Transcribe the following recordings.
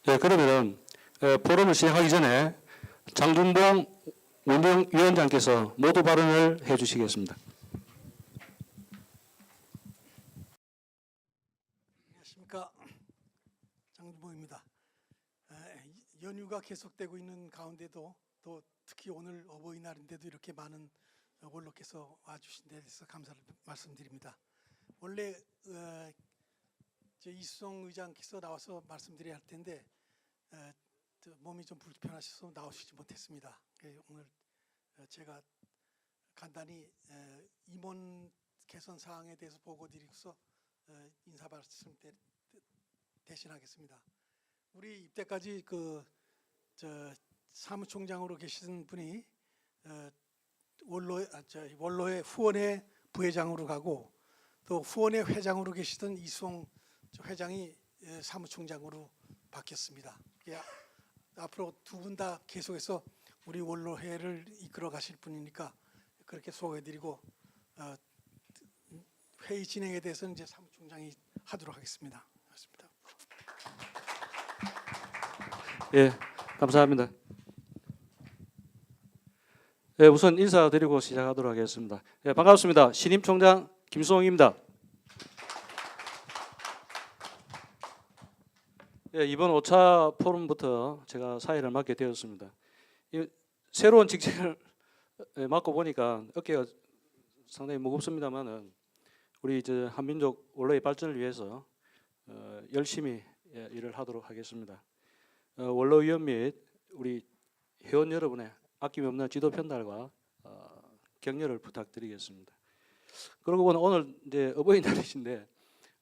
그러면 포럼을 시작하기 전에 장준봉 운영위원장께서 모두 발언을 해주시겠습니다. 안녕하십니까, 장준봉입니다. 연휴가 계속되고 있는 가운데도 또 특히 오늘 어버이날인데도 이렇게 많은 원로께서 와주신 데 대해서 감사를 말씀드립니다. 원래 이수성 의장께서 나와서 말씀드려야 할 텐데 몸이 좀 불편하셔서 나오시지 못했습니다. 오늘 제가 간단히 임원 개선 사항에 대해서 보고드리고서 인사 말씀 대신하겠습니다. 우리 이때까지 사무총장으로 계신 분이 원로의 후원회 부회장으로 가고 또 후원회 회장으로 계시던 이수홍 회장이 사무총장으로 바뀌었습니다. 앞으로 두 분 다 계속해서 우리 원로회를 이끌어 가실 분이니까 그렇게 소개해드리고 회의 진행에 대해서는 이제 사무총장이 하도록 하겠습니다. 고맙습니다. 예, 감사합니다. 우선 인사드리고 시작하도록 하겠습니다. 반갑습니다. 신임 총장 김수홍입니다. 이번 5차 포럼부터 제가 사회를 맡게 되었습니다. 새로운 직책을 맡고 보니까 어깨가 상당히 무겁습니다만은 우리 한민족 원로의 발전을 위해서 열심히 일을 하도록 하겠습니다. 원로위원 및 우리 회원 여러분의 아낌없는 지도 편달과 격려를 부탁드리겠습니다. 그러고 보니 오늘 이제 어버이날이신데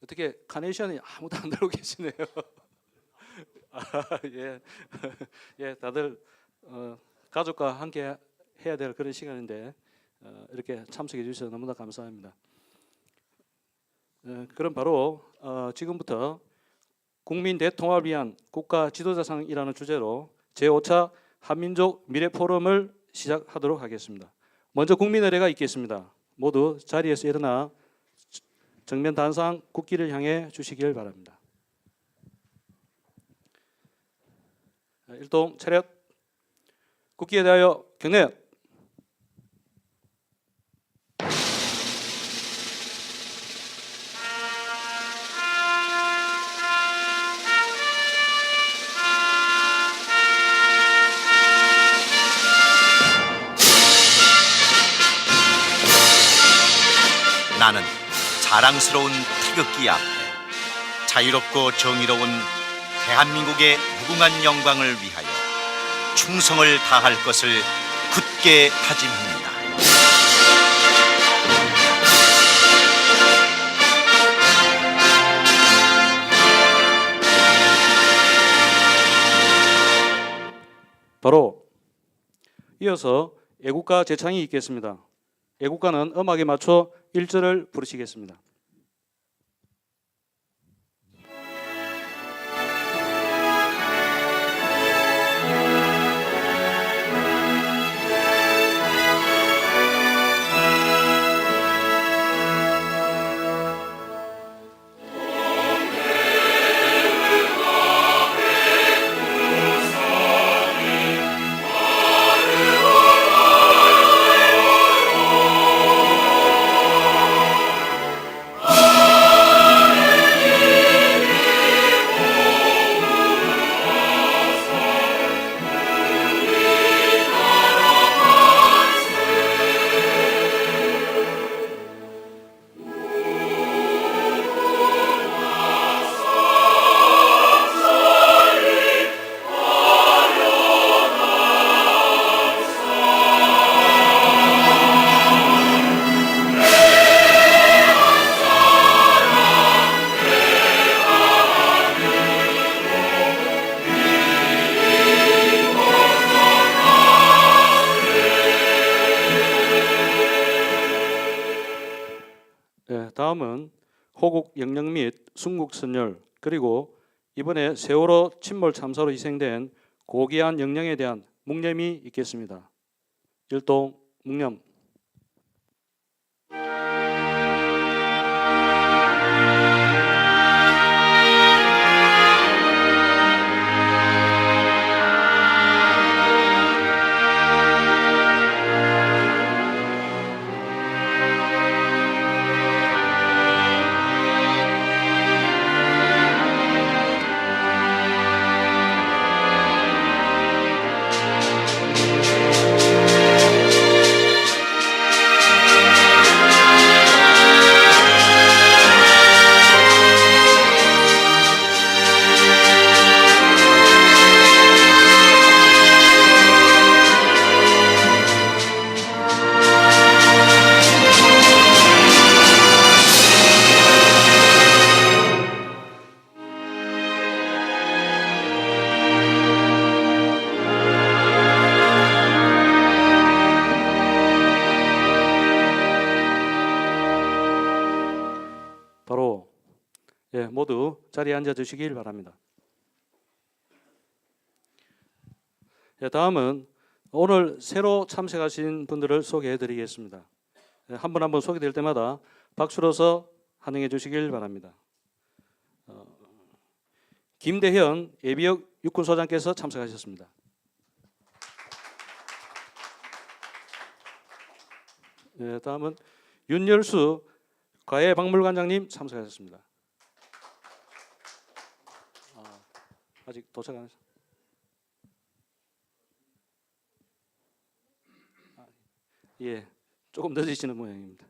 어떻게 카네이션이 아무도 안 들고 계시네요. 예, 다들 가족과 함께 해야 될 그런 시간인데 이렇게 참석해 주셔서 너무나 감사합니다. 그럼 바로 지금부터 국민 대통합을 위한 국가 지도자상이라는 주제로 제5차 한민족 미래 포럼을 시작하도록 하겠습니다. 먼저 국민의례가 있겠습니다. 모두 자리에서 일어나 정면 단상 국기를 향해 주시길 바랍니다. 일동 차렷. 국기에 대하여 경례. 나는 자랑스러운 태극기 앞에 자유롭고 정의로운 대한민국의 무궁한 영광을 위하여 충성을 다할 것을 굳게 다짐합니다. 바로 이어서 애국가 제창이 있겠습니다. 애국가는 음악에 맞춰 1절을 부르시겠습니다. 다음은 호국 영령 및 순국 선열 그리고 이번에 세월호 침몰 참사로 희생된 고귀한 영령에 대한 묵념이 있겠습니다. 일동 묵념. 예, 모두 자리에 앉아 주시길 바랍니다. 예, 다음은 오늘 새로 참석하신 분들을 소개해 드리겠습니다. 예, 한 분 한 분 소개될 때마다 박수로서 환영해 주시길 바랍니다. 김대현 예비역 육군소장께서 참석하셨습니다. 예, 다음은 윤열수 과해박물관장님 참석하셨습니다. 아직 도착 안 하셨어요? 예, 조금 늦으시는 모양입니다.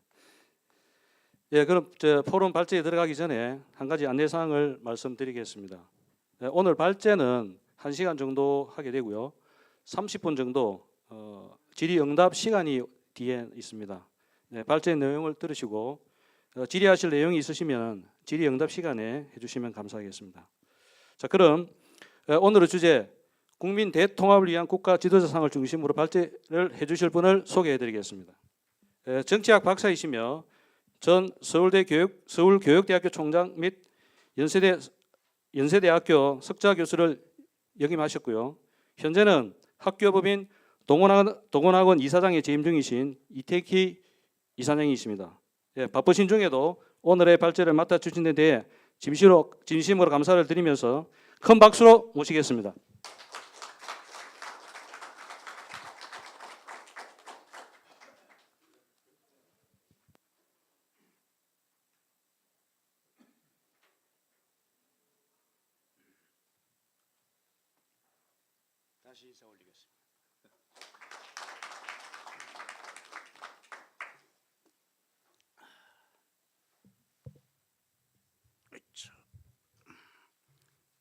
예, 그럼 포럼 발제에 들어가기 전에 한 가지 안내 사항을 말씀드리겠습니다. 예, 오늘 발제는 1시간 정도 하게 되고요. 30분 정도 질의응답 시간이 뒤에 있습니다. 네, 발제 내용을 들으시고 질의하실 내용이 있으시면 질의응답 시간에 해주시면 감사하겠습니다. 자, 그럼 오늘의 주제 국민 대통합을 위한 국가 지도자상을 중심으로 발제를 해주실 분을 소개해드리겠습니다. 정치학 박사이시며 전 서울교육대학교 총장 및 연세대학교 석좌 교수를 역임하셨고요. 현재는 학교법인 동원학원 이사장에 재임 중이신 이태기 이사장이십니다. 예, 바쁘신 중에도 오늘의 발제를 맡아주신 데 대해 진심으로 감사를 드리면서 큰 박수로 모시겠습니다. 다시 인사 올리겠습니다.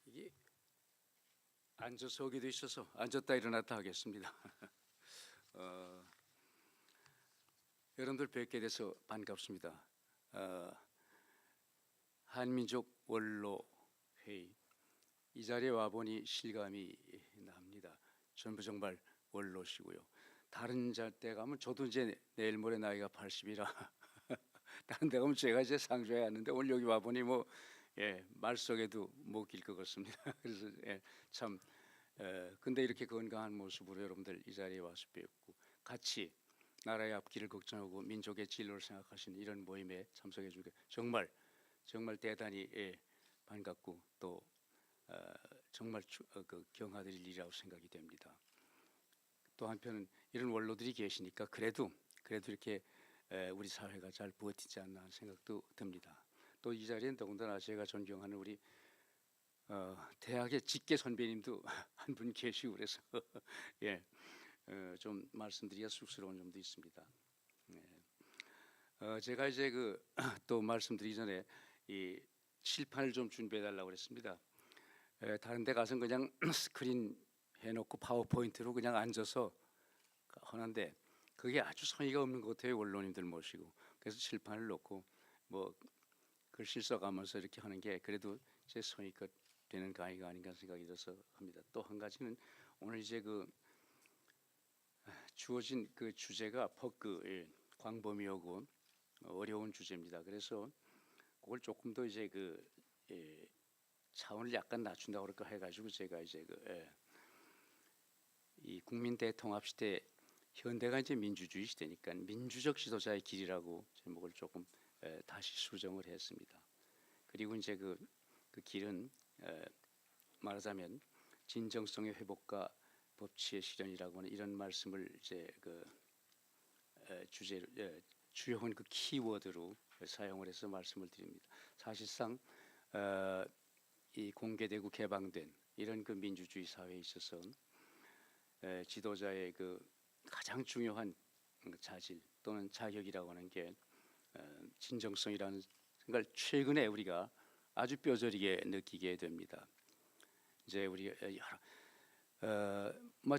이게 앉아서 오기도 있어서 앉았다 일어났다 하겠습니다. 여러분들 뵙게 돼서 반갑습니다. 한민족 원로 회의 이 자리에 와보니 실감이 납니다. 전부 정말 원로시고요. 다른 데 가면 저도 이제 내일 모레 나이가 80이라 다른 데 가면 제가 이제 상조해야 하는데 오늘 여기 와보니 뭐 말 속에도 못 낄 것 같습니다. 그래서 참 근데 이렇게 건강한 모습으로 여러분들 이 자리에 와서 뵙고 같이 나라의 앞길을 걱정하고 민족의 진로를 생각하시는 이런 모임에 참석해 주게 정말 대단히 반갑고 또 정말 경하드릴 일이라고 생각이 됩니다. 또 한편은 이런 원로들이 계시니까 그래도 이렇게 우리 사회가 잘 버티지 않나 하는 생각도 듭니다. 또 이 자리엔 더군다나 제가 존경하는 우리 대학의 직계 선배님도 한 분 계시고 그래서 좀 말씀드리기가 쑥스러운 점도 있습니다. 제가 이제 또 말씀드리기 전에 이 칠판을 좀 준비해 달라고 그랬습니다. 다른 데 가서는 그냥 스크린 해놓고 파워포인트로 그냥 앉아서 하는데 그게 아주 성의가 없는 것 같아요. 원로님들 모시고. 그래서 칠판을 놓고 뭐 글씨 써가면서 이렇게 하는 게 그래도 제 성의껏 되는 강의가 아닌가 생각이 들어서 합니다. 또 한 가지는 오늘 이제 주어진 주제가 광범위하고 어려운 주제입니다. 그래서 그걸 조금 더 이제 차원을 약간 낮춘다고 그럴까 해가지고 제가 이제 이 국민 대통합 시대 현대가 이제 민주주의 시대니까 민주적 지도자의 길이라고 제목을 조금 다시 수정을 했습니다. 그리고 이제 그 길은 말하자면 진정성의 회복과 법치의 실현이라고 하는 이런 말씀을 이제 주제로 주요한 키워드로 사용을 해서 말씀을 드립니다. 사실상 이 공개되고 개방된 이런 민주주의 사회에 있어서 지도자의 가장 중요한 자질 또는 자격이라고 하는 게 진정성이라는 걸 최근에 우리가 아주 뼈저리게 느끼게 됩니다. 이제 우리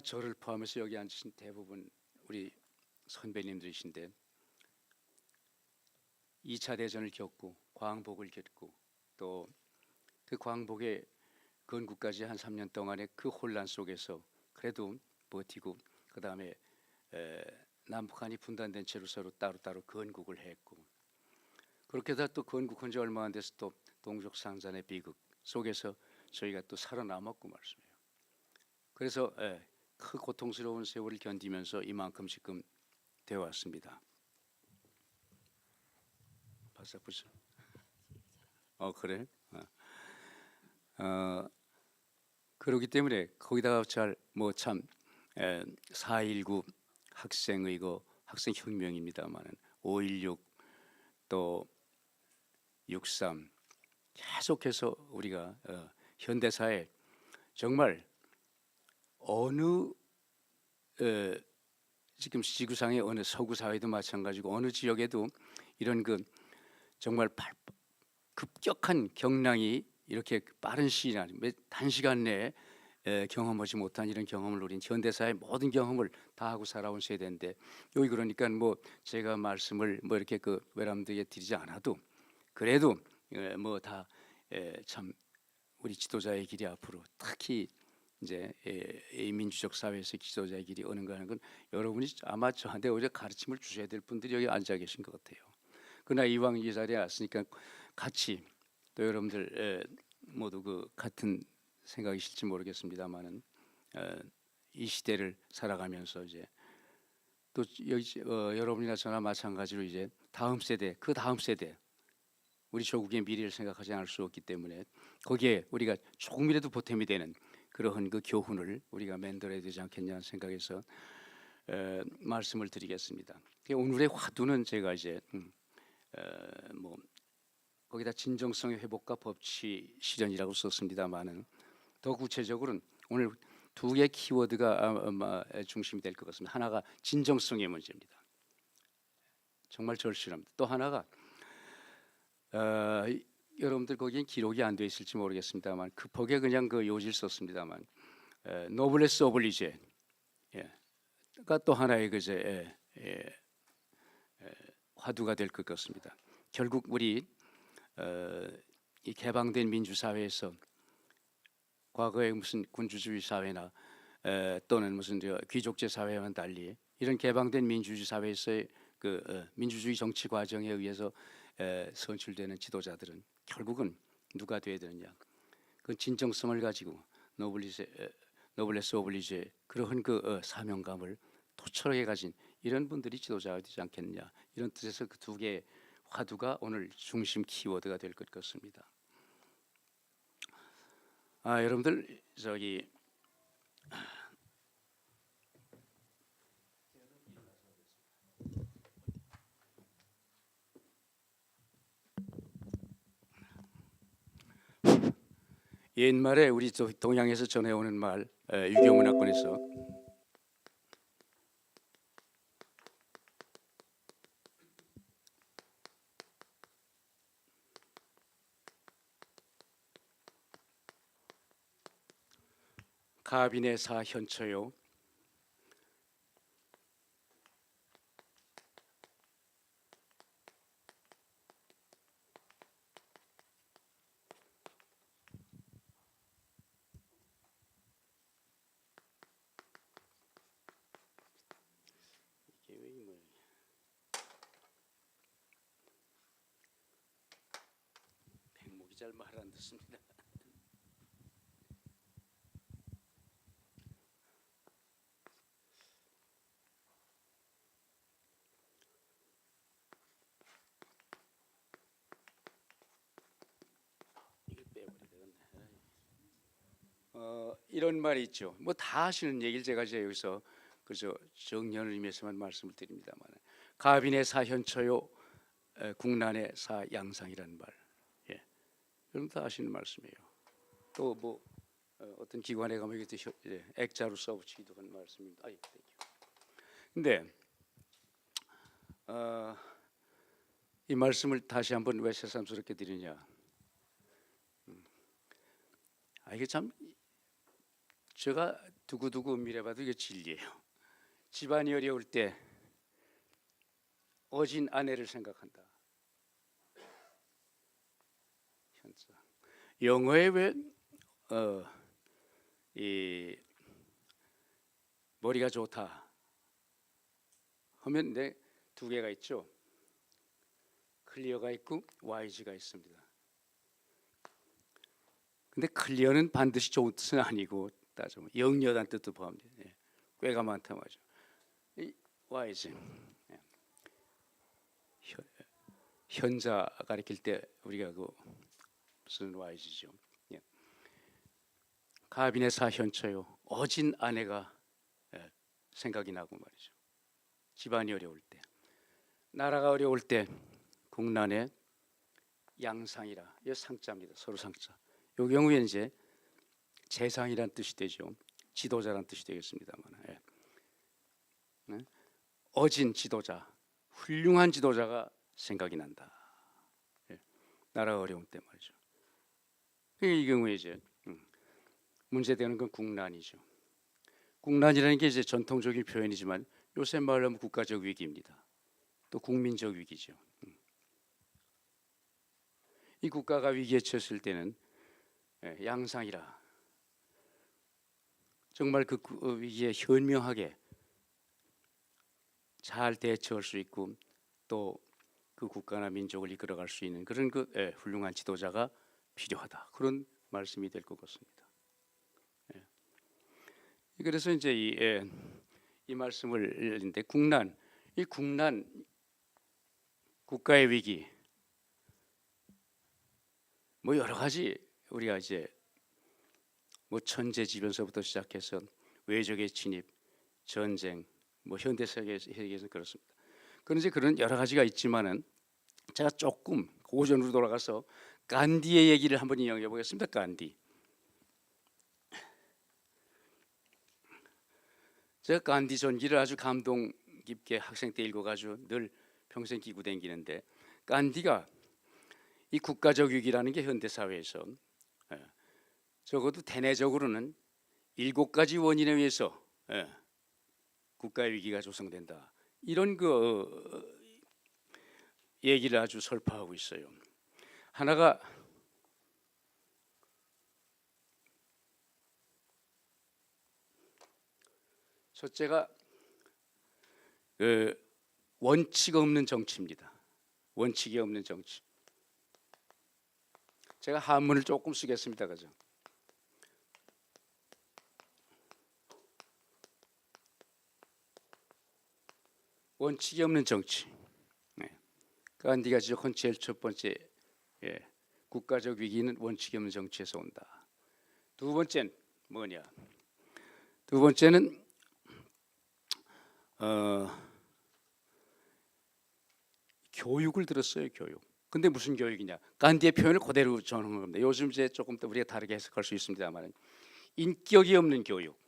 저를 포함해서 여기 앉으신 대부분 우리 선배님들이신데 2차 대전을 겪고 광복을 겪고 또 그 광복의 건국까지 한 3년 동안의 그 혼란 속에서 그래도 버티고 그 다음에 남북한이 분단된 채로 서로 따로따로 건국을 했고 그렇게 해서 또 건국한 지 얼마 안 돼서 또 동족상잔의 비극 속에서 저희가 또 살아남았고 말씀이에요. 그래서 그 고통스러운 세월을 견디면서 이만큼 지금 되어 왔습니다. 바싹 붙여. 그래? 그렇기 때문에 거기다가 잘 뭐 참 4.19 학생의 그 학생혁명입니다만은 5.16 또 6.3 계속해서 우리가 현대사에 정말 어느 지금 지구상의 어느 서구 사회도 마찬가지고 어느 지역에도 이런 그 정말 급격한 경랑이 이렇게 빠른 시일 안에 단시간 내에 경험하지 못한 이런 경험을 누린 현대사의 모든 경험을 다 하고 살아온 세대인데 여기 그러니까 뭐 제가 말씀을 뭐 이렇게 그 외람되게 드리지 않아도 그래도 뭐 다 참 우리 지도자의 길이 앞으로 특히 이제 이 민주적 사회에서 지도자의 길이 어는가 하는 건 여러분이 아마 저한테 오히려 가르침을 주셔야 될 분들이 여기 앉아 계신 것 같아요. 그러나 이왕 이 자리에 왔으니까 같이 또 여러분들 모두 그 같은 생각이실지 모르겠습니다만은 이 시대를 살아가면서 이제 또 여기 여러분이나 저나 마찬가지로 이제 다음 세대 그 다음 세대 우리 조국의 미래를 생각하지 않을 수 없기 때문에 거기에 우리가 조금이라도 보탬이 되는 그러한 그 교훈을 우리가 만들어야 되지 않겠냐는 생각에서 말씀을 드리겠습니다. 오늘의 화두는 제가 이제 뭐 거기다 진정성의 회복과 법치 실현이라고 썼습니다만은 더 구체적으로는 오늘 두 개의 키워드가 아마 중심이 될 것 같습니다. 하나가 진정성의 문제입니다. 정말 절실합니다. 또 하나가 여러분들 거기엔 기록이 안 돼 있을지 모르겠습니다만 급하게 그냥 그 요지를 썼습니다만 노블레스 오블리제 가 또 하나의 그제 화두가 될 것 같습니다. 결국 우리 이 개방된 민주사회에서 과거에 무슨 군주주의 사회나 또는 무슨 귀족제 사회와는 달리 이런 개방된 민주주의 사회에서의 그 민주주의 정치 과정에 의해서 선출되는 지도자들은 결국은 누가 되어야 되느냐? 그 진정성을 가지고 노블레스 오블리제 그러한 그 사명감을 토철하게 가진 이런 분들이 지도자가 되지 않겠느냐? 이런 뜻에서 그 두 개의 화두가 오늘 중심 키워드가 될 것 같습니다. 여러분들 저기 옛말에 우리 동양에서 전해오는 말 유교문화권에서 가빈의 사현처요 백목이 잘 말 안 듣습니다. 이런 말이 있죠. 뭐 다 하시는 얘기를 제가 이제 여기서 그저 정연을 의미해서만 말씀을 드립니다만 가빈의 사현처요 국난의 사양상이라는 말, 여러분 다 아시는 말씀이에요. 또 뭐 어떤 기관에 가면 이게 액자로 써붙이기도 한 말씀입니다. 근데 이 말씀을 다시 한번 왜 새삼스럽게 드리냐? 이게 참 제가 두고두고 미래봐도 이게 진리예요. 집안이 어려울 때 어진 아내를 생각한다. 영어에 왜 이 머리가 좋다 하면 두 개가 있죠. 클리어가 있고 와이즈가 있습니다. 근데 클리어는 반드시 좋은 뜻은 아니고 따지면 영리하다는 뜻도 포함돼요. 예. 꾀가 많다 말이죠. 이 와이즈 현자 가리킬 때 우리가 그 무슨 와이즈죠. 예. 가빈의 사현처요. 어진 아내가 생각이 나고 말이죠. 집안이 어려울 때, 나라가 어려울 때 국난에 양상이라 이 상자입니다. 서로 상자. 이 경우에 이제 재상이란 뜻이 되죠. 지도자란 뜻이 되겠습니다만, 예. 네? 어진 지도자, 훌륭한 지도자가 생각이 난다. 예. 나라가 어려울 때 말이죠. 이 경우에 이제 문제되는 건 국난이죠. 국난이라는 게 이제 전통적인 표현이지만 요새 말로 하면 국가적 위기입니다. 또 국민적 위기죠. 이 국가가 위기에 처했을 때는 양상이라 정말 그 위기에 현명하게 잘 대처할 수 있고 또 그 국가나 민족을 이끌어갈 수 있는 그런 훌륭한 지도자가 필요하다. 그런 말씀이 될 것 같습니다. 그래서 이제 이 말씀을 읽는데 이 국난, 국가의 위기, 뭐 여러 가지 우리가 이제 뭐 천재지변서부터 시작해서 외적의 진입, 전쟁, 뭐 현대 세계에서 그렇습니다. 그런데 그런 여러 가지가 있지만은 제가 조금 고전으로 돌아가서 간디의 얘기를 한번 인용해 보겠습니다. 간디. 제가 간디 전기를 아주 감동 깊게 학생 때 읽어가지고 늘 평생 끼고 다니는데 간디가 이 국가적 위기라는 게 현대 사회에서 적어도 대내적으로는 7가지 원인에 의해서 국가의 위기가 조성된다. 이런 얘기를 아주 설파하고 있어요. 하나가 첫째가 원칙 없는 정치입니다. 원칙이 없는 정치. 제가 한문을 조금 쓰겠습니다. 그죠? 원칙이 없는 정치. 간디가 지적한 제일 첫 번째 국가적 위기는 원칙이 없는 정치에서 온다. 두 번째는 뭐냐? 두 번째는 교육을 들었어요. 교육. 근데 무슨 교육이냐? 간디의 표현을 그대로 전한 겁니다. 요즘 이제 조금 더 우리가 다르게 해석할 수 있습니다만 인격이 없는 교육.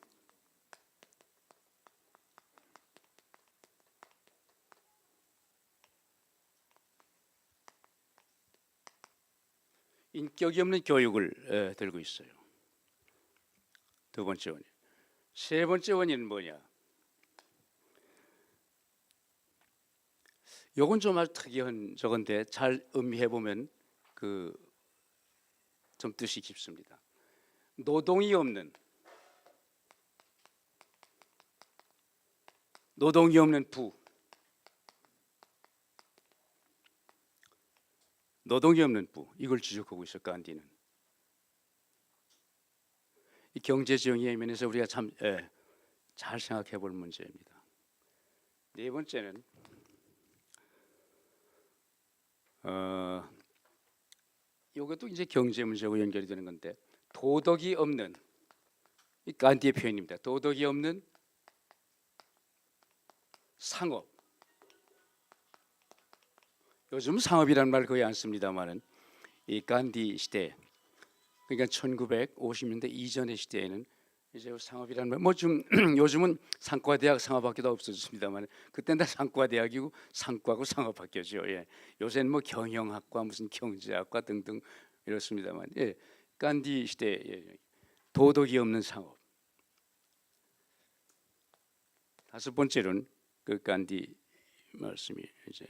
인격이 없는 교육을 들고 있어요. 두 번째 원인. 세 번째 원인은 뭐냐? 요건 좀 아주 특이한 저건데 잘 음미해 보면 좀 뜻이 깊습니다. 노동이 없는 부, 노동이 없는 부, 이걸 지적하고 있어 간디는. 이 경제지형의 면에서 우리가 참 잘 생각해 볼 문제입니다. 네 번째는 이것도 이제 경제 문제하고 연결이 되는 건데 도덕이 없는, 이 간디의 표현입니다. 도덕이 없는 상업. 요즘 상업이라는 말 거의 안 씁니다만은 이 간디 시대, 그러니까 1950년대 이전의 시대에는 이제 상업이라는 말, 뭐 좀 요즘은 상과대학 상업학교도 없어졌습니다만 그때는 다 상과대학이고 상과고 상업학교죠. 예. 요새는 뭐 경영학과 무슨 경제학과 등등 이렇습니다만, 간디 시대 도덕이 없는 상업. 다섯 번째로는 그 간디 말씀이 이제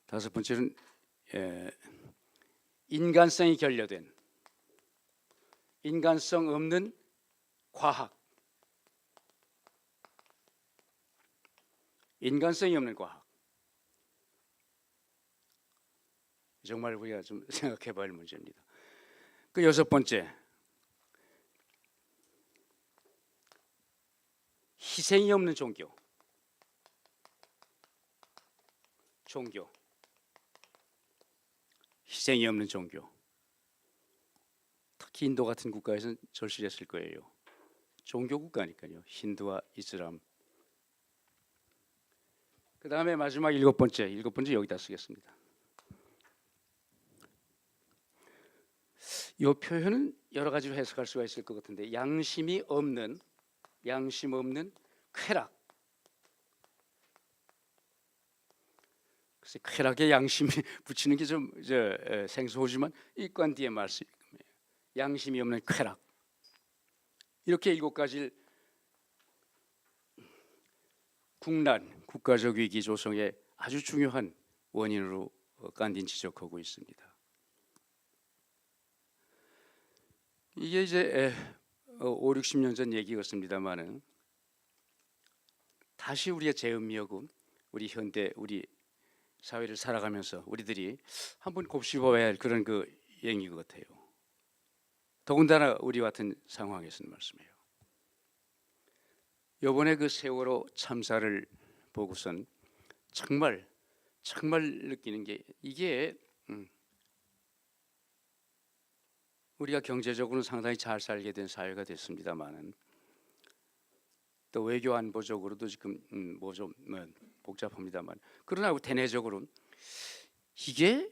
다섯 번째는 인간성이 결여된, 인간성 없는 과학. 인간성이 없는 과학. 정말 우리가 좀 생각해봐야 할 문제입니다. 그 여섯 번째, 희생이 없는 종교. 희생이 없는 종교. 특히 인도 같은 국가에서는 절실했을 거예요. 종교 국가니까요. 힌두와 이슬람. 그 다음에 마지막 일곱 번째 여기다 쓰겠습니다. 이 표현은 여러 가지로 해석할 수가 있을 것 같은데, 양심 없는 쾌락. 글쎄, 쾌락에 양심이 붙이는 게 좀 생소하지만 일관되게 말씀이에요. 양심이 없는 쾌락. 이렇게 일곱 가지를 국난, 국가적 위기 조성의 아주 중요한 원인으로 간디는 지적하고 있습니다. 이게 이제 5, 60년 전 얘기였습니다만은 다시 우리가 재음미하고 우리 현대 우리 사회를 살아가면서 우리들이 한번 곱씹어야 할 그런 그 얘기인 것 같아요. 더군다나 우리 같은 상황에서는 말씀해요. 이번에 그 세월호 참사를 보고선 정말 느끼는 게 이게 우리가 경제적으로는 상당히 잘 살게 된 사회가 됐습니다만은 또 외교 안보적으로도 지금 뭐 좀 복잡합니다만, 그러나 대내적으로 이게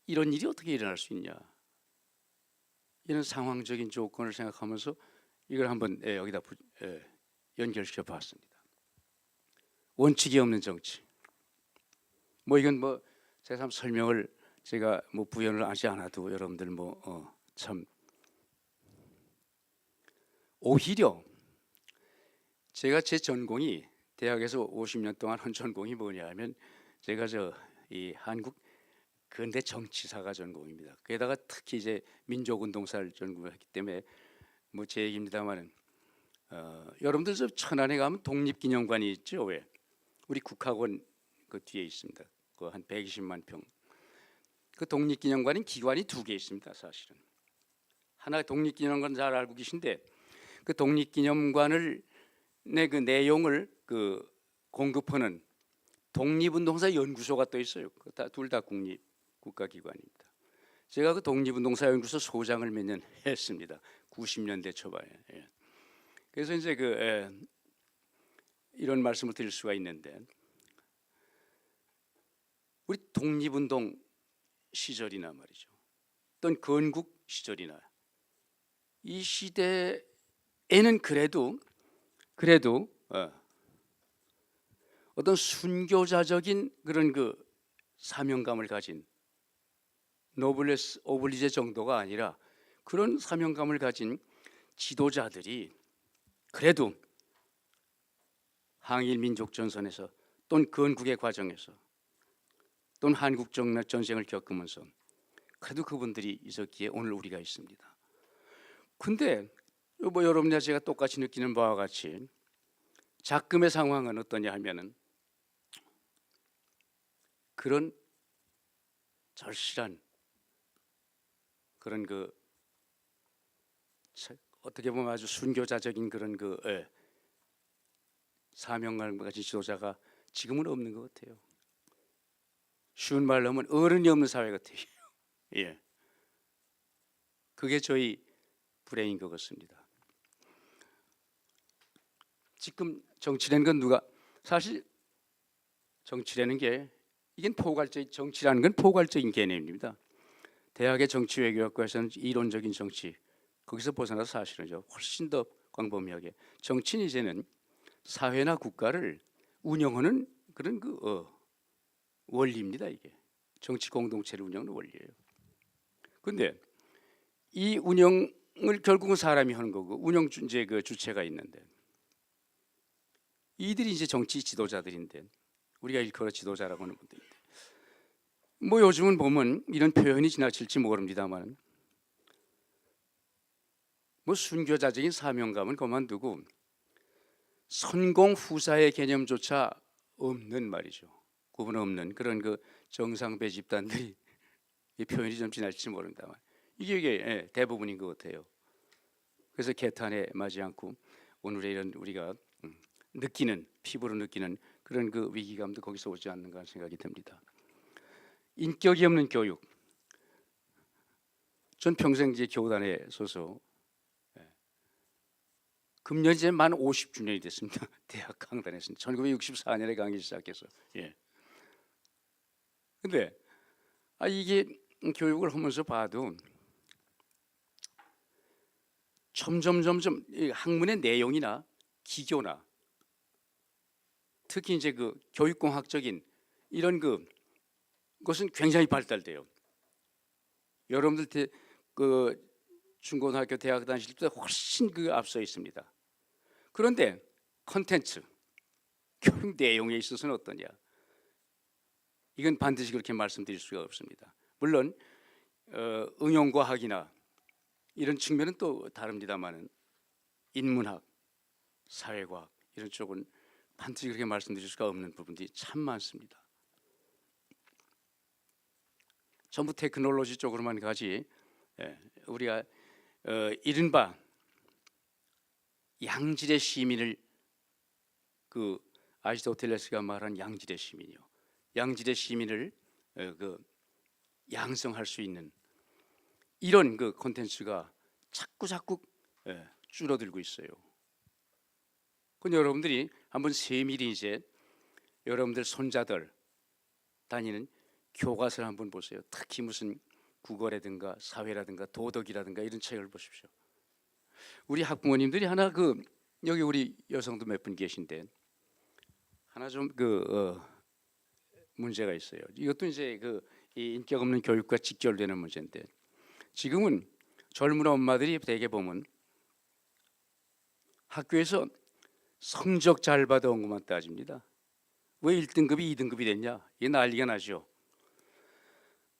이런 일이 어떻게 일어날 수 있냐, 이런 상황적인 조건을 생각하면서 이걸 한번 여기다 연결시켜 봤습니다. 원칙이 없는 정치. 뭐 이건 뭐 새삼 설명을 제가 뭐 부연을 하지 않아도 여러분들 참 오히려 제가 제 전공이 대학에서 50년 동안 한 전공이 뭐냐 하면 제가 이 한국 근대 정치사가 전공입니다. 게다가 특히 이제 민족운동사를 전공했기 때문에 뭐 제 얘기입니다만은 여러분들 저 천안에 가면 독립기념관이 있죠. 왜? 우리 국학원 그 뒤에 있습니다. 그 한 120만 평. 그 독립기념관인 기관이 두 개 있습니다. 사실은 하나 독립기념관 잘 알고 계신데, 그 독립기념관을 그 내용을 그 공급하는 독립운동사 연구소가 또 있어요. 둘 다 국립 국가기관입니다. 제가 그 독립운동사 연구소 소장을 몇 년 했습니다. 90년대 초반에. 그래서 이제 이런 말씀을 드릴 수가 있는데, 우리 독립운동 시절이나 말이죠, 또는 건국 시절이나 이 시대에는 그래도 어떤 순교자적인 그런 그 사명감을 가진, 노블레스 오블리제 정도가 아니라 그런 사명감을 가진 지도자들이 그래도 항일 민족 전선에서 또는 건국의 과정에서 또는 한국 전쟁을 겪으면서 그래도 그분들이 있었기에 오늘 우리가 있습니다. 근데 뭐 여러분과 제가 똑같이 느끼는 바와 같이 작금의 상황은 어떠냐 하면은 그런 절실한 그런 그 어떻게 보면 아주 순교자적인 그런 그 사명감을 가진 지도자가 지금은 없는 것 같아요. 쉬운 말로 하면 어른이 없는 사회 같아요. 예, 그게 저희 불행인 것 같습니다. 지금 정치라는 건 사실 정치라는 게 이게 정치라는 건 포괄적인 개념입니다. 대학의 정치외교학과에서는 이론적인 정치, 거기서 벗어나서 사실은 훨씬 더 광범위하게 정치는 이제는 사회나 국가를 운영하는 그런 원리입니다. 이게 정치 공동체를 운영하는 원리예요. 그런데 이 운영을 결국은 사람이 하는 거고, 운영 이제 그 주체가 있는데, 이들이 이제 정치 지도자들인데, 우리가 일컬어 지도자라고 하는 분들인데, 뭐 요즘은 보면 이런 표현이 지나칠지 모릅니다만, 뭐 순교자적인 사명감은 그만두고 선공 후사의 개념조차 없는 말이죠. 구분 없는 그런 그 정상배 집단들이 이 표현이 좀 지날지 모른다만 이게 대부분인 것 같아요. 그래서 개탄에 맞지 않고 오늘의 이런 우리가 느끼는 피부로 느끼는 그런 그 위기감도 거기서 오지 않는가 하는 생각이 듭니다. 인격이 없는 교육. 전 평생 이제 교단에 서서 금년 이제 만 50주년이 됐습니다. 대학 강단에서 1964년에 강의 시작해서. 예. 근데 이게 교육을 하면서 봐도 점점 이 학문의 내용이나 기교나 특히 이제 그 교육공학적인 이런 것은 굉장히 발달돼요. 여러분들 그 중고등학교 대학 다니실 때 훨씬 앞서 있습니다. 그런데 컨텐츠 교육 내용에 있어서는 어떠냐? 이건 반드시 그렇게 말씀드릴 수가 없습니다. 물론 응용과학이나 이런 측면은 또 다릅니다만은 인문학, 사회과학 이런 쪽은 반드시 그렇게 말씀드릴 수가 없는 부분들이 참 많습니다. 전부 테크놀로지 쪽으로만 가지 우리가 이른바 양질의 시민을 그 아리스토텔레스가 말한 양질의 시민이요. 양질의 시민을 양성할 수 있는 이런 그 콘텐츠가 자꾸 줄어들고 있어요. 그 여러분들이 한번 세밀히 이제 여러분들 손자들 다니는 교과서를 한번 보세요. 특히 무슨 국어라든가 사회라든가 도덕이라든가 이런 책을 보십시오. 우리 학부모님들이 하나 여기 우리 여성도 몇 분 계신데 하나 좀 문제가 있어요. 이것도 이제 이 인격 없는 교육과 직결되는 문제인데 지금은 젊은 엄마들이 대개 보면 학교에서 성적 잘 받아온 것만 따집니다. 왜 1등급이 2등급이 됐냐? 이게 난리가 나죠.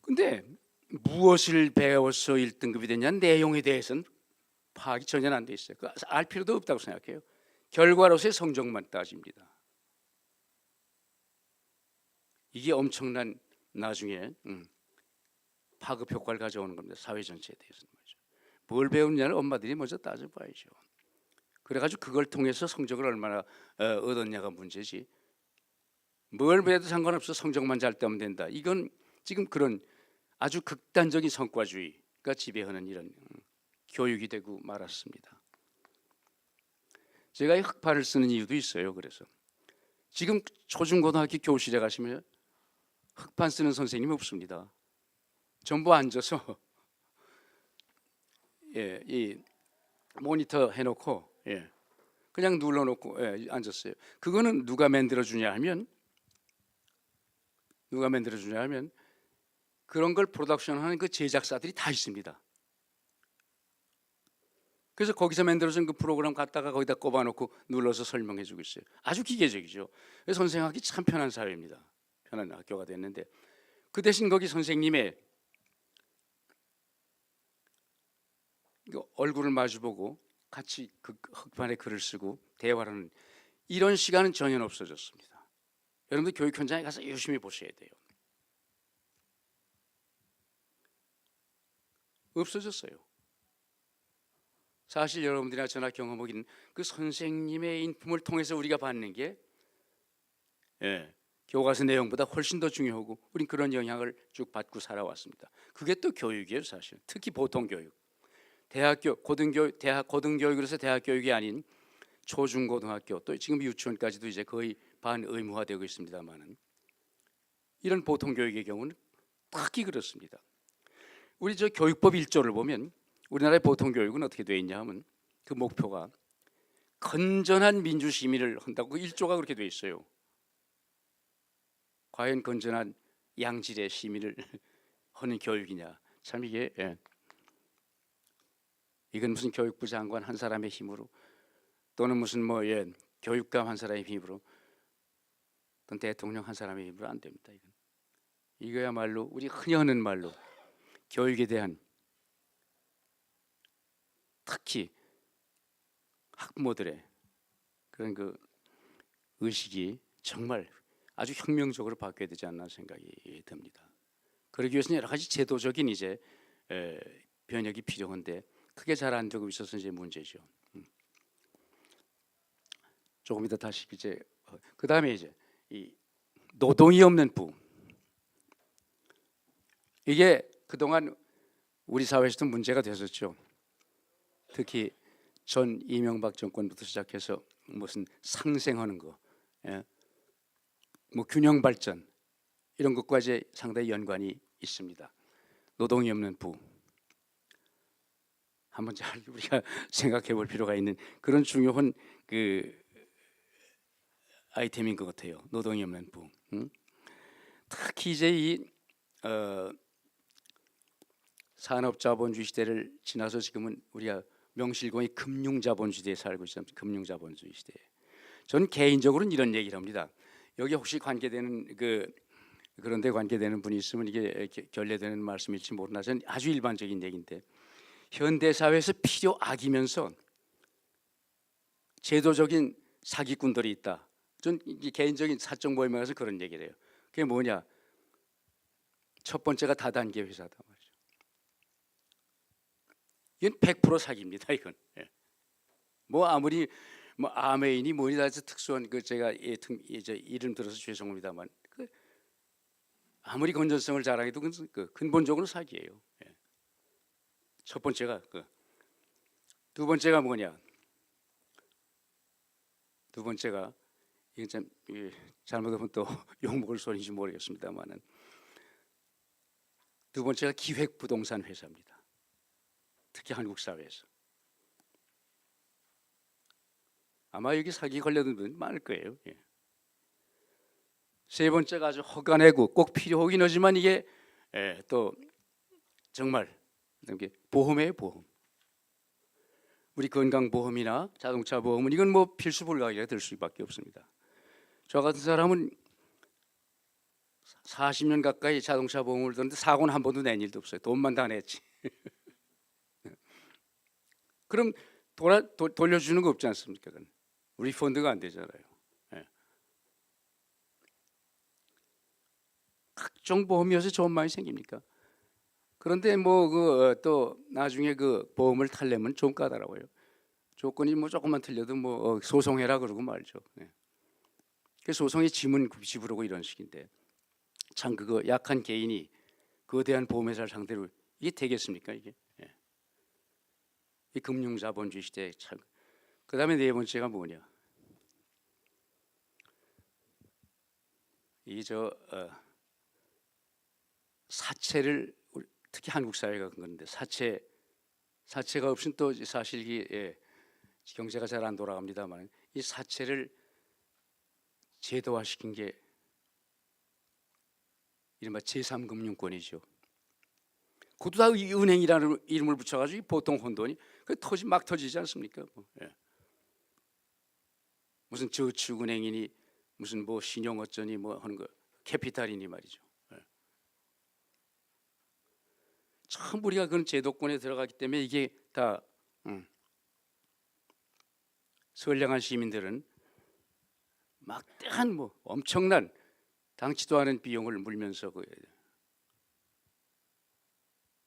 근데 무엇을 배워서 1등급이 됐냐는 내용에 대해서는 파악이 전혀 안 돼 있어요. 알 필요도 없다고 생각해요. 결과로서의 성적만 따집니다. 이게 엄청난 나중에 파급 효과를 가져오는 겁니다. 사회 전체에 대해서는 말이죠. 뭘 배웠냐를 엄마들이 먼저 따져봐야죠. 그래가지고 그걸 통해서 성적을 얼마나 얻었냐가 문제지. 뭘 배워도 상관없어 성적만 잘 따면 된다. 이건 지금 그런 아주 극단적인 성과주의가 지배하는 이런 교육이 되고 말았습니다. 제가 이 흑판을 쓰는 이유도 있어요. 그래서 지금 초중고등학교 교실에 가시면 흑판 쓰는 선생님이 없습니다. 전부 앉아서 이 모니터 해놓고 그냥 눌러놓고 앉았어요. 그거는 누가 만들어주냐 하면 그런 걸 프로덕션하는 그 제작사들이 다 있습니다. 그래서 거기서 만들어진 그 프로그램 갖다가 거기다 꼽아놓고 눌러서 설명해주고 있어요. 아주 기계적이죠. 그래서 선생하기 참 편한 사회입니다. 편한 학교가 됐는데 그 대신 거기 선생님의 얼굴을 마주보고 같이 그 흑판에 글을 쓰고 대화를 하는 이런 시간은 전혀 없어졌습니다. 여러분들 교육 현장에 가서 열심히 보셔야 돼요. 없어졌어요. 사실 여러분들이나 저나 경험하기는 그 선생님의 인품을 통해서 우리가 받는 게 교과서 내용보다 훨씬 더 중요하고 우린 그런 영향을 쭉 받고 살아왔습니다. 그게 또 교육이에요. 사실 특히 보통교육, 대학교, 고등교육, 고등교육으로서 대학교육이 아닌 초중고등학교 또 지금 유치원까지도 이제 거의 반의무화되고 있습니다만은 이런 보통교육의 경우는 특히 그렇습니다. 우리 저 교육법 1조를 보면 우리나라의 보통교육은 어떻게 되어 있냐 하면 그 목표가 건전한 민주시민을 한다고 그 1조가 그렇게 되어 있어요. 과연 건전한 양질의 시민을 하는 교육이냐? 참 이게 이건 무슨 교육부 장관 한 사람의 힘으로 또는 무슨 교육감 한 사람의 힘으로 또는 대통령 한 사람의 힘으로 안 됩니다. 이거야말로 우리 흔히 하는 말로 교육에 대한 특히 학부모들의 그런 그 의식이 정말 아주 혁명적으로 바뀌어야 되지 않나 생각이 듭니다. 그러기 위해서는 여러 가지 제도적인 이제 변혁이 필요한데 크게 잘 안 되고 있어서 이제 문제죠. 조금 이따 다시 이제 그 다음에 이제 이 노동이 없는 부, 이게 그동안 우리 사회에서도 문제가 됐었죠. 특히 전 이명박 정권부터 시작해서 무슨 상생하는 거, 예? 뭐 균형 발전 이런 것과 이제 상당히 연관이 있습니다. 노동이 없는 부, 한번 잘 우리가 생각해 볼 필요가 있는 그런 중요한 그 아이템인 것 같아요. 노동이 없는 부. 특히 이제 이 산업자본주의 시대를 지나서 지금은 우리가 명실공히 금융자본주의 시대에 살고 있습니다. 금융자본주의 시대. 저는 개인적으로는 이런 얘기를 합니다. 여기 혹시 관계되는 그런데 관계되는 분이 있으면 이게 결례되는 말씀일지 모르나 저는 아주 일반적인 얘기인데 현대 사회에서 필요 악이면서 제도적인 사기꾼들이 있다. 전 개인적인 사적 모임에 가서 그런 얘기를 해요. 그게 뭐냐? 첫 번째가 다단계 회사다 말이죠. 이건 100% 사기입니다. 이건. 예. 뭐 아무리 뭐 아메인이 뭐니 다 특수한 그 제가 이름 들어서 죄송합니다만 아무리 건전성을 자랑해도 그 근본적으로 사기예요. 예. 첫 번째가 두 번째가 뭐냐? 두 번째가 이건 참 잘못하면 또 욕먹을 소리인지 모르겠습니다만은 두 번째가 기획부동산 회사입니다. 특히 한국 사회에서 아마 여기 사기 걸려든 분 많을 거예요. 예. 세 번째가 아주 허가내고 꼭 필요하긴 하지만 이게 또 정말 이게 보험이에요, 보험. 우리 건강보험이나 자동차 보험은 이건 뭐 필수 불가결이 될 수밖에 없습니다. 저 같은 사람은 40년 가까이 자동차 보험을 들었는데 사고는 한 번도 낸 일도 없어요. 돈만 다 냈지. 그럼 돌려주는 거 없지 않습니까? 그건 리펀드가 안 되잖아요. 예. 각종 보험이어서 좋은 많이 생깁니까? 그런데 뭐 또 나중에 그 보험을 탈려면 좀 까다로워요. 조건이 뭐 조금만 틀려도 뭐 소송해라 그러고 말죠. 예. 그 소송의 짐은 지불하고 이런 식인데 참 그거 약한 개인이 거대한 보험회사를 상대로 이게 되겠습니까 이게? 예. 이 금융자본주의 시대에 참. 그다음에 네 번째가 뭐냐? 이 사채를 특히 한국 사회가 그런데 사채가 없으면 또 사실 이 경제가 잘 안 돌아갑니다만 이 사채를 제도화시킨 게 이른바 제3금융권이죠. 그것도 다 은행이라는 이름을 붙여가지고 보통 혼돈이 막 터지지 않습니까? 예. 무슨 저축은행이니 무슨 뭐 신용 어쩌니 뭐 하는 거 캐피탈이니 말이죠. 예. 참 우리가 그런 제도권에 들어가기 때문에 이게 다 선량한 시민들은 막대한 뭐 엄청난 당치도 않은 비용을 물면서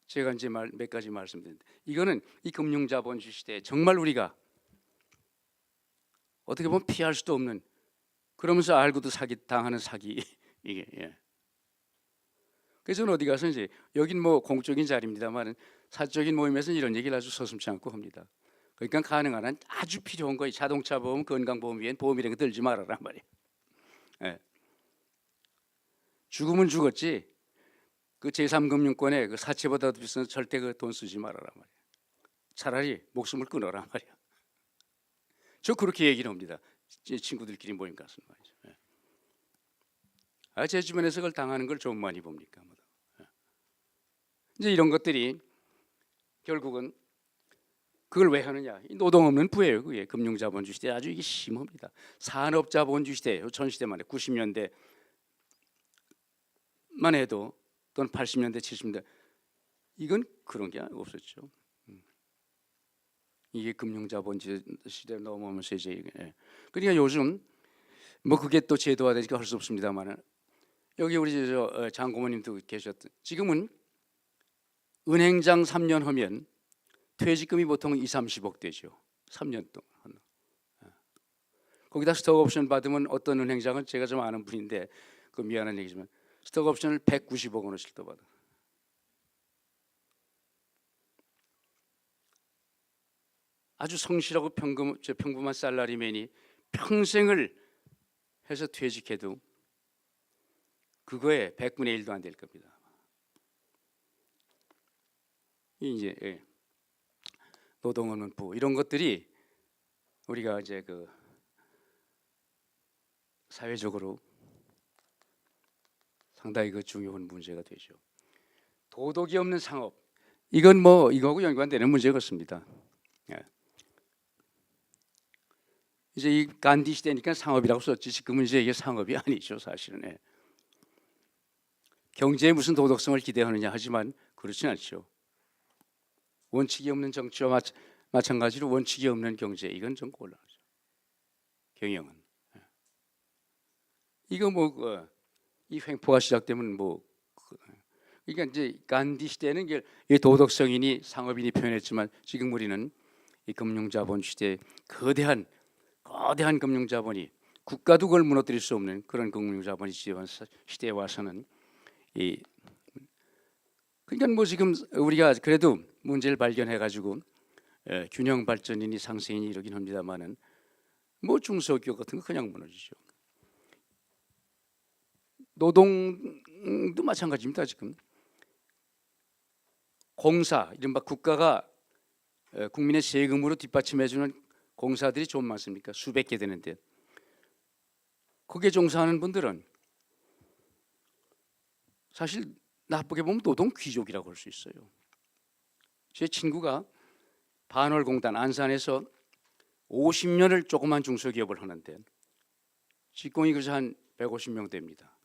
제가 이제 몇 가지 말씀드렸는데 이거는 이 금융자본주의 시대에 정말 우리가 어떻게 보면 피할 수도 없는 그러면서 알고도 사기 당하는 사기 이게. 예. 그래서 저는 어디 가서 이제 여긴 뭐 공적인 자리입니다만 사적인 모임에서는 이런 얘기를 아주 서슴지 않고 합니다. 그러니까 가능한 한 아주 필요한 거 자동차 보험, 건강보험 위엔 보험이라는 거 들지 말아란 말이에요. 예. 죽으면 죽었지 그 제3금융권에 그 사채보다도 비싼 절대 그 돈 쓰지 말아란 말이에요. 차라리 목숨을 끊어란 말이에요. 저 그렇게 얘기를 합니다. 제 친구들끼리 모임 가서 말이죠. 예. 제 주변에서 그걸 당하는 걸 좀 많이 봅니까? 예. 이제 이런 것들이 결국은 그걸 왜 하느냐? 이 노동 없는 부예요. 그게 금융자본주의 시대 아주 이게 심합니다. 산업자본주의 시대 전 시대만 해 90년대만 해도 또는 80년대 70년대 이건 그런 게 없었죠. 이게 금융자본주의 시대 넘어오면서 이제 그러니까 요즘 뭐 그게 또 제도화되니까 할 수 없습니다만은 여기 우리 저 장고모님도 계셨던 지금은 은행장 3년 하면 퇴직금이 보통 2, 30억 되죠. 3년 동안. 거기다 스톡옵션 받으면 어떤 은행장은 제가 좀 아는 분인데 그 미안한 얘기지만 스톡옵션을 190억 원어치를 더 받아. 아주 성실하고 평범한 살라리맨이 평생을 해서 퇴직해도 그거에 100분의 1도 안 될 겁니다. 이제 노동운운부 이런 것들이 우리가 이제 그 사회적으로 상당히 그 중요한 문제가 되죠. 도덕이 없는 상업 이건 뭐 이거하고 연관되는 문제가 없습니다. 이제 이 간디 시대니까 상업이라고 썼지 지금은 이제 이게 상업이 아니죠 사실은. 경제에 무슨 도덕성을 기대하느냐 하지만 그렇진 않죠. 원칙이 없는 정치와 마찬가지로 원칙이 없는 경제 이건 좀 곤란하죠. 경영은 이거 뭐 이 횡포가 시작되면 뭐 그러니까 이제 간디 시대는 이 도덕성이니 상업인이 표현했지만 지금 우리는 이 금융자본 시대 거대한 금융자본이 국가도 그걸 무너뜨릴 수 없는 그런 금융자본이 시대에 와서는 이 그러니까 뭐 지금 우리가 그래도 문제를 발견해가지고 균형 발전이니 상생이니 이러긴 합니다만은 뭐 중소기업 같은 거 그냥 무너지죠. 노동도 마찬가지입니다. 지금 공사 이른바 국가가 국민의 세금으로 뒷받침해주는 공사들이 좀 많습니까? 수백 개 되는데 거기에 종사하는 분들은 사실 나쁘게 보면 노동 귀족이라고 할 수 있어요. 제 친구가 반월공단 안산에서 50년을 조그만 중소기업을 하는데 직공이 그래서 한 150명 됩니다.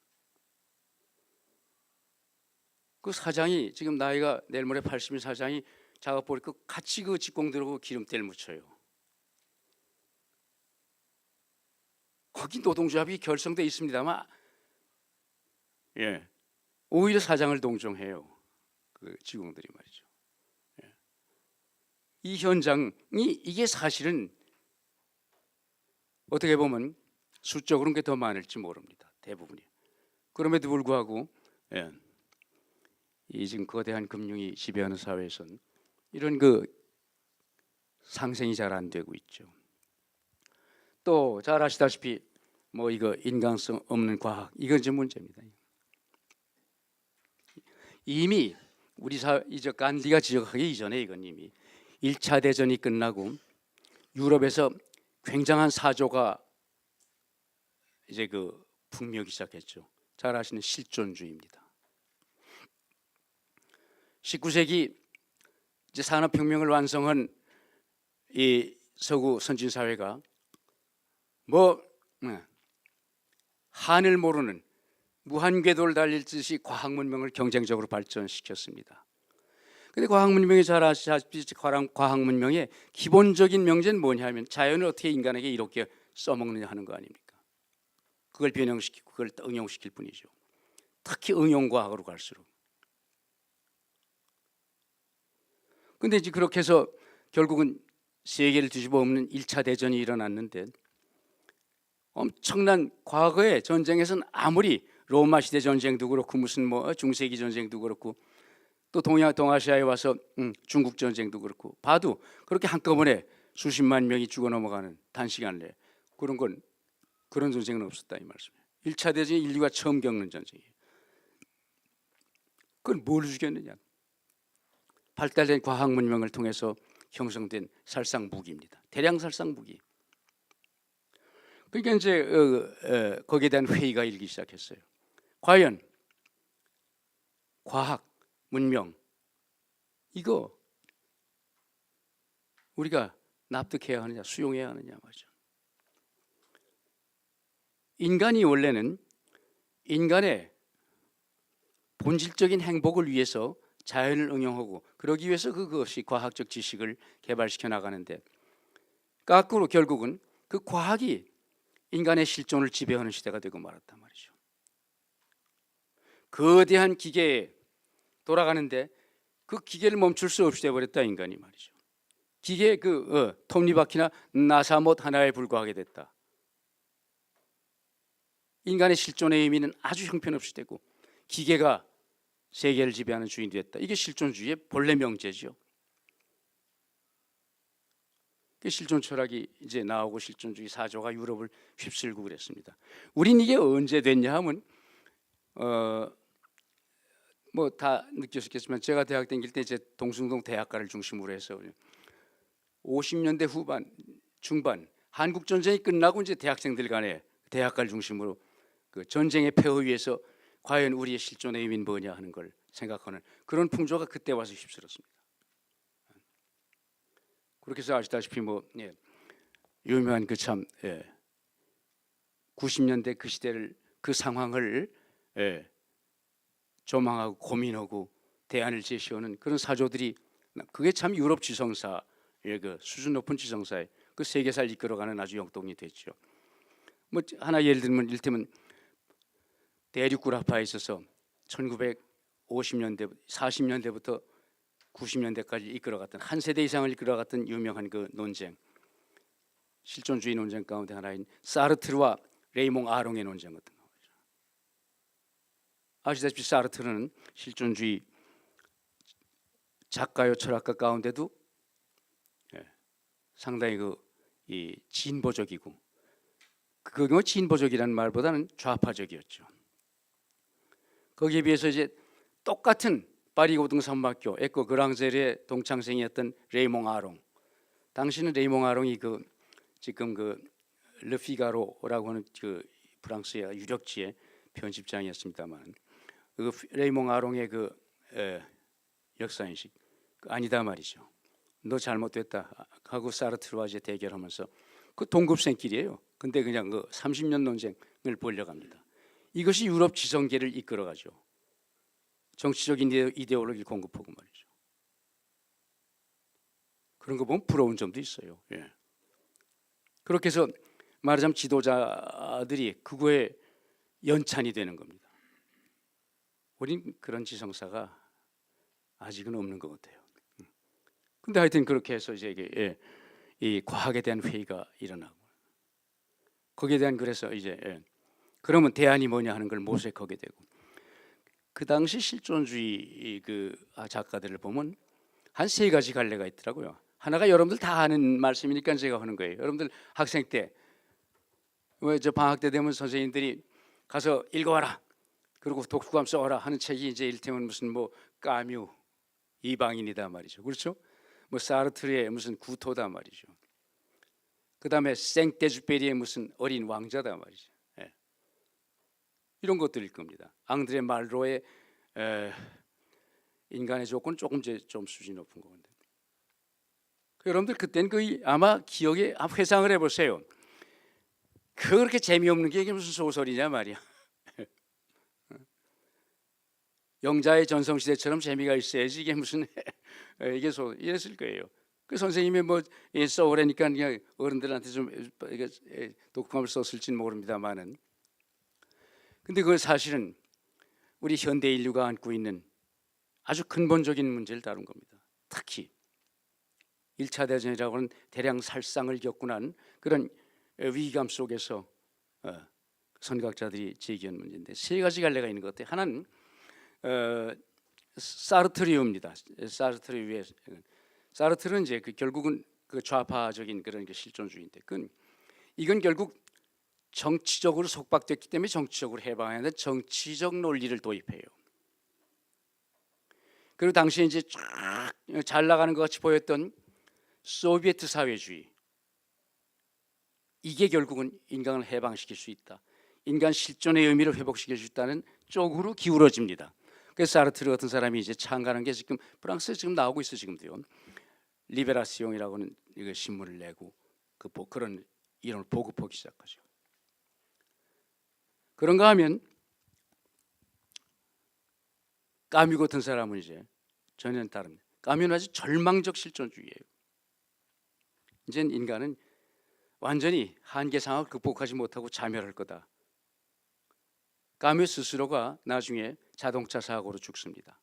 그 사장이 지금 나이가 내일 모레 80인 사장이 작업 보니까 같이 그 직공들하고 기름때를 묻혀요. 거기 노동조합이 결성돼 있습니다만 오히려 사장을 동정해요. 그 직원들이 말이죠. 이 현장이 이게 사실은 어떻게 보면 수적으로는 게 더 많을지 모릅니다. 대부분이. 그럼에도 불구하고 이 지금 거대한 금융이 지배하는 사회에서는 이런 그 상생이 잘 안 되고 있죠. 또 잘 아시다시피 뭐 이거 인간성 없는 과학 이건 좀 문제입니다. 이미 우리 이제 간디가 지적하기 이전에 이건 이미 1차 대전이 끝나고 유럽에서 굉장한 사조가 이제 그 풍미하기 시작했죠. 잘 아시는 실존주의입니다. 19세기 이제 산업혁명을 완성한 이 서구 선진 사회가 뭐 한을 모르는 무한궤도를 달릴 듯이 과학문명을 경쟁적으로 발전시켰습니다. 그런데 과학문명이 잘 아시다시피 과학문명의 기본적인 명제는 뭐냐 하면 자연을 어떻게 인간에게 이롭게 써먹느냐 하는 거 아닙니까? 그걸 변형시키고 그걸 응용시킬 뿐이죠. 특히 응용과학으로 갈수록. 그런데 이제 그렇게 해서 결국은 세계를 뒤집어 엎는 1차 대전이 일어났는데 엄청난 과거의 전쟁에서는 아무리 로마 시대 전쟁도 그렇고 무슨 뭐 중세기 전쟁도 그렇고 또 동아시아에 와서 중국 전쟁도 그렇고 봐도 그렇게 한꺼번에 수십만 명이 죽어 넘어가는 단시간 내에 그런 전쟁은 없었다 이 말씀이에요. 1차 대전이 인류가 처음 겪는 전쟁이에요. 그건 뭘 죽였느냐? 발달된 과학 문명을 통해서 형성된 살상 무기입니다. 대량 살상 무기. 그러니까 이제 거기에 대한 회의가 일기 시작했어요. 과연 과학, 문명 이거 우리가 납득해야 하느냐, 수용해야 하느냐 말이죠. 인간이 원래는 인간의 본질적인 행복을 위해서 자연을 응용하고 그러기 위해서 그것이 과학적 지식을 개발시켜 나가는데 거꾸로 결국은 그 과학이 인간의 실존을 지배하는 시대가 되고 말았단 말이죠. 거대한 기계에 돌아가는데 그 기계를 멈출 수 없이 되어버렸다, 인간이 말이죠. 기계의 톱니바퀴나 나사못 하나에 불과하게 됐다. 인간의 실존의 의미는 아주 형편없이 되고 기계가 세계를 지배하는 주인이 됐다. 이게 실존주의의 본래 명제죠. 그 실존 철학이 이제 나오고 실존주의 사조가 유럽을 휩쓸고 그랬습니다. 우린 이게 언제 됐냐 하면 뭐 다 느끼셨겠지만 제가 대학 다닐 때 이제 동숭동 대학가를 중심으로 해서 50년대 후반 중반 한국 전쟁이 끝나고 이제 대학생들 간에 대학가를 중심으로 그 전쟁의 폐허 위에서 과연 우리의 실존의 의미는 뭐냐 하는 걸 생각하는 그런 풍조가 그때 와서 휩쓸었습니다. 그렇게 해서 아시다시피 유명한 그 참 90년대 그 시대를 그 상황을 조망하고 고민하고 대안을 제시하는 그런 사조들이 그게 참 유럽 지성사의 그 수준 높은 지성사의 그 세계사를 이끌어가는 아주 영동이 됐죠. 뭐 하나 예를 들면 일테면 대륙구라파에 있어서 1950년대 40년대부터 90년대까지 이끌어갔던 한 세대 이상을 이끌어갔던 유명한 그 논쟁, 실존주의 논쟁 가운데 하나인 사르트르와 레이몽 아롱의 논쟁 같은 거죠. 아시다시피 사르트르는 실존주의 작가요 철학가 가운데도 상당히 이 진보적이고 그 경우 진보적이라는 말보다는 좌파적이었죠. 거기에 비해서 이제 똑같은 파리 고등산학교 에코 그랑젤의 동창생이었던 레이몽 아롱. 당시는 레이몽 아롱이 지금 르피가로라고 하는 그 프랑스의 유력지의 편집장이었습니다만 그 레이몽 아롱의 역사인식 아니다 말이죠. 너 잘못됐다 하고 사르트르와 이제 대결하면서 그 동급생끼리예요. 근데 그냥 30년 논쟁을 벌려갑니다. 이것이 유럽 지성계를 이끌어가죠. 정치적인 이데올로기를 공급하고 말이죠. 그런 거 보면 부러운 점도 있어요. 그렇게 해서 말하자면 지도자들이 그거에 연찬이 되는 겁니다. 우린 그런 지성사가 아직은 없는 것 같아요. 근데 하여튼 그렇게 해서 이제 이게 이 과학에 대한 회의가 일어나고 거기에 대한 그래서 이제 그러면 대안이 뭐냐 하는 걸 모색하게 되고 그 당시 실존주의 작가들을 보면 한 세 가지 갈래가 있더라고요. 하나가 여러분들 다 아는 말씀이니까 제가 하는 거예요. 여러분들 학생 때 왜 저 방학 때 되면 선생님들이 가서 읽어와라. 그리고 독후감 써와라 하는 책이 이제 일테면 무슨 까뮤 이방인이다 말이죠. 그렇죠? 사르트르의 무슨 구토다 말이죠. 그다음에 생떼주페리의 무슨 어린 왕자다 말이죠. 이런 것들일 겁니다. 앙드레 말로의 인간의 조건 조금 좀 수준 높은 건데. 여러분들 그때는 아마 기억에 회상을 해보세요. 그렇게 재미없는 게 이게 무슨 소설이냐 말이야. 영자의 전성시대처럼 재미가 있어야지 이게 무슨 이게 이랬을 거예요. 그 선생님이 써오라니까 그냥 어른들한테 좀 독후감을 썼을지는 모릅니다만은. 근데 그건 사실은 우리 현대 인류가 안고 있는 아주 근본적인 문제를 다룬 겁니다. 특히 1차 대전이라고 하는 대량 살상을 겪고 난 그런 위기감 속에서 선각자들이 제기한 문제인데 세 가지 갈래가 있는 것 같아요. 하나는 사르트르입니다. 사르트르는 이제 결국은 좌파적인 그런 실존주의인데 이건 결국 정치적으로 속박됐기 때문에 정치적으로 해방해야 하는 정치적 논리를 도입해요. 그리고 당시에 이제 쫙 잘 나가는 것 같이 보였던 소비에트 사회주의, 이게 결국은 인간을 해방시킬 수 있다, 인간 실존의 의미를 회복시킬 수 있다는 쪽으로 기울어집니다. 그래서 사르트르 같은 사람이 이제 창간한 게 지금 프랑스에 지금 나오고 있어. 지금도요. 리베라시옹이라고 하는 신문을 내고 그런 이론을 보급하기 시작하죠. 그런가 하면 까뮤 같은 사람은 이제 전혀 다릅니다. 까뮤는 아주 절망적 실존주의예요. 이제 인간은 완전히 한계 상황을 극복하지 못하고 자멸할 거다. 까뮤 스스로가 나중에 자동차 사고로 죽습니다.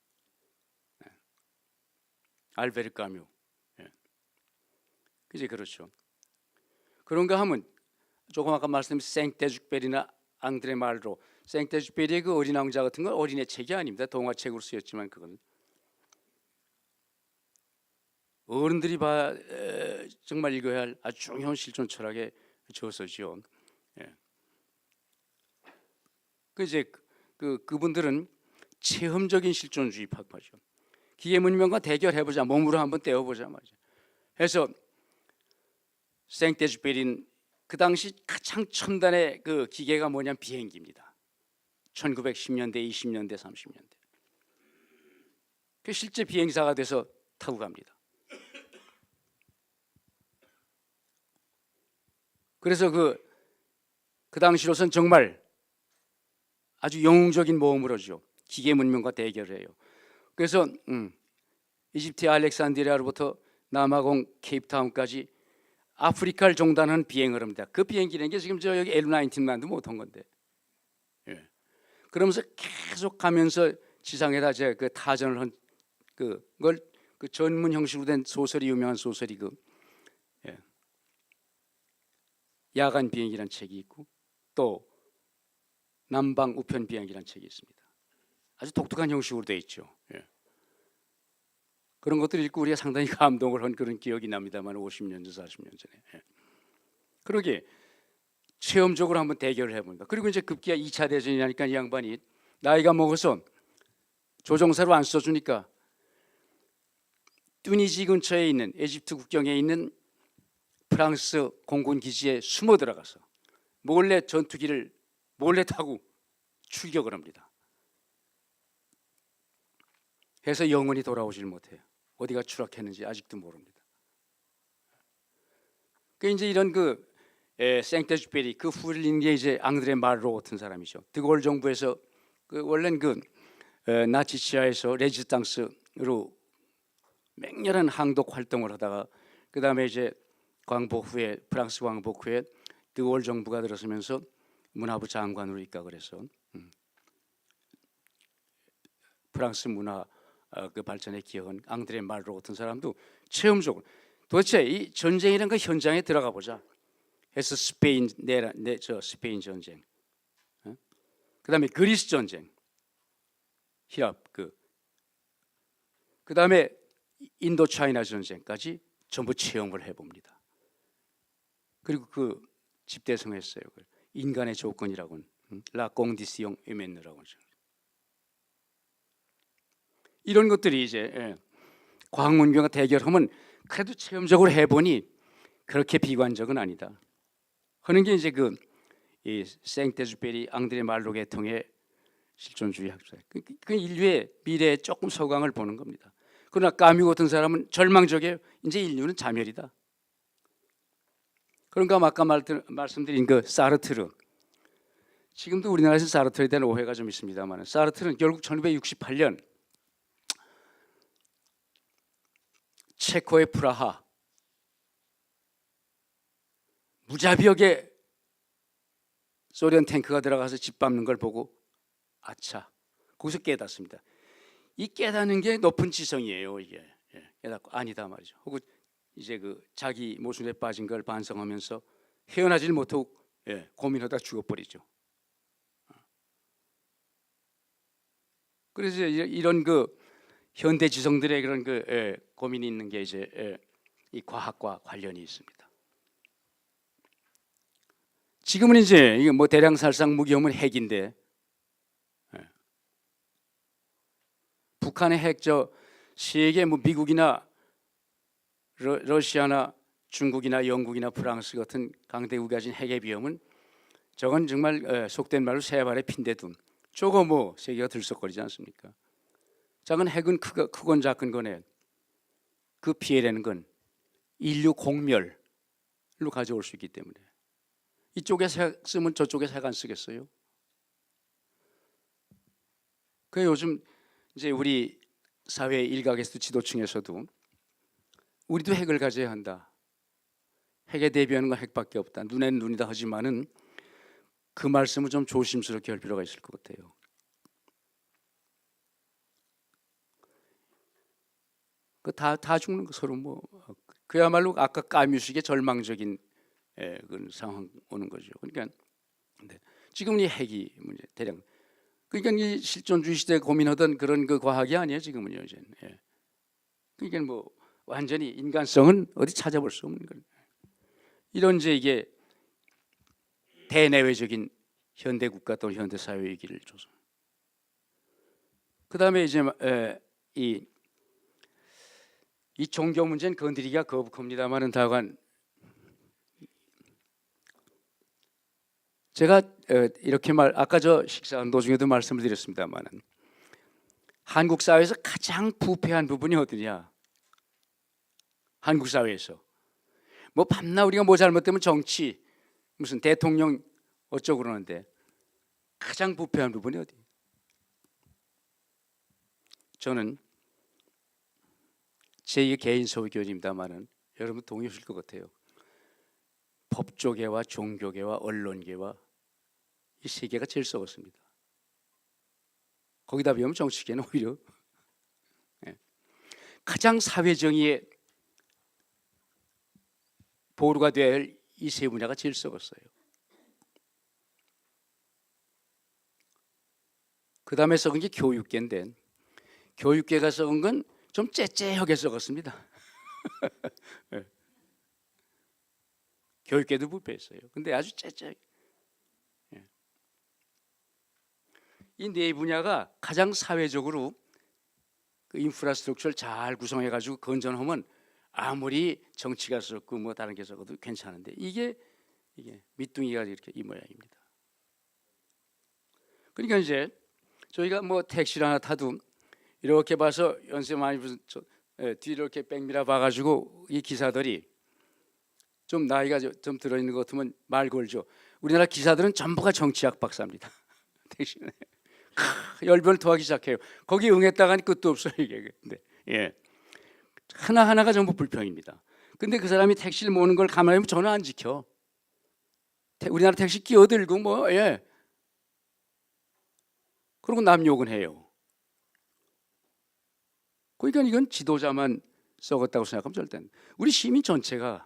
알베르 까뮤. 그지 그렇죠. 그런가 하면 조금 아까 말씀드린 생떼죽베리나 앙드레 말로, 생떼죽베리의 그 어린 왕자 같은 건 어린애 책이 아닙니다. 동화책으로 쓰였지만 그건 어른들이 정말 읽어야 할 아주 중요한 실존 철학의 저서죠. 이제 그분들은 체험적인 실존주의 파파죠. 기계 문명과 대결해보자, 몸으로 한번 떼어보자 말이죠. 해서 생떼주베린 그 당시 가장 첨단의 그 기계가 뭐냐면 비행기입니다. 1910년대, 20년대, 30년대. 그 실제 비행사가 돼서 타고 갑니다. 그래서 그 당시로선 정말 아주 영웅적인 모험으로죠. 기계 문명과 대결을 해요. 그래서 이집트의 알렉산드리아로부터 남아공 케이프타운까지 아프리카를 종단하는 비행을 합니다. 그 비행기라는 게 지금 저 여기 L-19만도 못한 건데. 그러면서 계속 가면서 지상에다 이제 그 타전을 한 그걸 그 전문 형식으로 된 소설이 유명한 소설이 야간 비행이라는 책이 있고 또 남방 우편 비행이라는 책이 있습니다. 아주 독특한 형식으로 되어 있죠. 그런 것들을 읽고 우리가 상당히 감동을 한 그런 기억이 납니다만 50년 전, 40년 전에. 그러게 체험적으로 한번 대결을 해봅니다. 그리고 이제 급기야 2차 대전이라니까 이 양반이 나이가 먹어서 조종사로 안 써주니까 뚜니지 근처에 있는 에집트 국경에 있는 프랑스 공군 기지에 숨어 들어가서 몰래 전투기를 몰래 타고 출격을 합니다. 해서 영원히 돌아오질 못해요. 어디가 추락했는지 아직도 모릅니다. 그 이제 이런 생떼주베리 그 후일인 게 이제 앙드레 말로 같은 사람이죠. 드골 정부에서 원래는 나치 치하에서 레지스탕스로 맹렬한 항독 활동을 하다가 그 다음에 이제 프랑스 광복 후에 드골 정부가 들어서면서 문화부 장관으로 입각을 해서 프랑스 문화 그 발전에 기여한 앙드레 말로 같은 사람도 체험적으로 도대체 이 전쟁이란 그 현장에 들어가 보자 해서 스페인 전쟁, 그다음에 그리스 전쟁, 히랍 그다음에 인도 차이나 전쟁까지 전부 체험을 해봅니다. 그리고 집대성했어요. 인간의 조건이라고는 라 공디시옹 에멘느라고 하죠. 이런 것들이 이제 과학 문명과 대결하면 그래도 체험적으로 해보니 그렇게 비관적은 아니다 하는 게 이제 이 생떼주베리 앙드레 말로 계통의 실존주의 학자. 그 인류의 미래에 조금 소강을 보는 겁니다. 그러나 까뮤 같은 사람은 절망적이에요. 이제 인류는 자멸이다. 그런가 아까 말씀드린 사르트르, 지금도 우리나라에서 사르트르에 대한 오해가 좀 있습니다만 사르트르는 결국 1968년 체코의 프라하 무자비하게 소련 탱크가 들어가서 짓밟는 걸 보고 아차, 거기서 깨닫습니다. 이 깨닫는 게 높은 지성이에요. 이게 깨닫고 아니다 말이죠. 혹은 이제 자기 모순에 빠진 걸 반성하면서 헤어나질 못하고 고민하다 죽어버리죠. 그래서 이런 현대 지성들의 그런 고민이 있는 게 이제 이 과학과 관련이 있습니다. 지금은 이제 이게 대량 살상 무기하면 핵인데 북한의 핵 세계 미국이나 러시아나 중국이나 영국이나 프랑스 같은 강대국이 가진 핵의 비용은 저건 정말 속된 말로 세 발의 핀대둠. 저거 세계가 들썩거리지 않습니까? 작은 핵은 크건 작은 거네. 그 피해라는 건 인류 공멸로 가져올 수 있기 때문에 이쪽에 핵 쓰면 저쪽에 핵 안 쓰겠어요? 그 요즘 이제 우리 사회 일각에서도 지도층에서도 우리도 핵을 가져야 한다. 핵에 대비하는 건 핵밖에 없다. 눈에는 눈이다 하지만은 그 말씀을 좀 조심스럽게 할 필요가 있을 것 같아요. 다 죽는 거 서로 뭐 그야말로 아까 까뮤식의 절망적인 그런 상황 오는 거죠. 그러니까 네. 지금 이 핵이 문제 대량. 그러니까 이 실존주의 시대에 고민하던 그런 그 과학이 아니에요 지금은요 이제. 그러니까 뭐 완전히 인간성은 어디 찾아볼 수 없는 거예요. 이런 이제 이게 대내외적인 현대 국가 또는 현대 사회의 길을 조성. 그 다음에 이제 이 종교 문제는 건드리기가 거북합니다만은 다만 제가 이렇게 아까 저 식사한 도중에도 말씀을 드렸습니다만은 한국 사회에서 가장 부패한 부분이 어디냐? 한국 사회에서 뭐 밤낮 우리가 뭐 잘못되면 정치 무슨 대통령 어쩌고 그러는데 가장 부패한 부분이 어디? 저는 제 개인 소견입니다만은 여러분 동의하실 것 같아요. 법조계와 종교계와 언론계와 이 세 개가 제일 썩었습니다. 거기다 비하면 정치계는 오히려 가장 사회 정의의 보루가 될 이 세 분야가 제일 썩었어요. 그 다음에 썩은 게 교육계인데 교육계가 썩은 건 좀 째째하게 썩었습니다. 교육계도 부패했어요. 근데 아주 째째. 이 네 분야가 가장 사회적으로 그 인프라스트럭처를 잘 구성해가지고 건전하면 아무리 정치가 썩고 뭐 다른 게 썩어도 괜찮은데 이게 밑둥이가 이렇게 이 모양입니다. 그러니까 이제 저희가 뭐 택시를 하나 타도 이렇게 봐서 연세 많이 뒤로 이렇게 백미러 봐가지고 이 기사들이 좀 나이가 좀 들어있는 것 같으면 말 걸죠. 우리나라 기사들은 전부가 정치학 박사입니다. 택시는 열변을 토하기 시작해요. 거기 응했다가니 끝도 없어요 이게. 근데 하나 하나가 전부 불평입니다. 근데 그 사람이 택시를 모는 걸 가만히 보면 전혀 안 지켜. 우리나라 택시 끼어들고 뭐 그리고 남 욕은 해요. 그러니까 이건 지도자만 썩었다고 생각하면 절대 안 돼. 우리 시민 전체가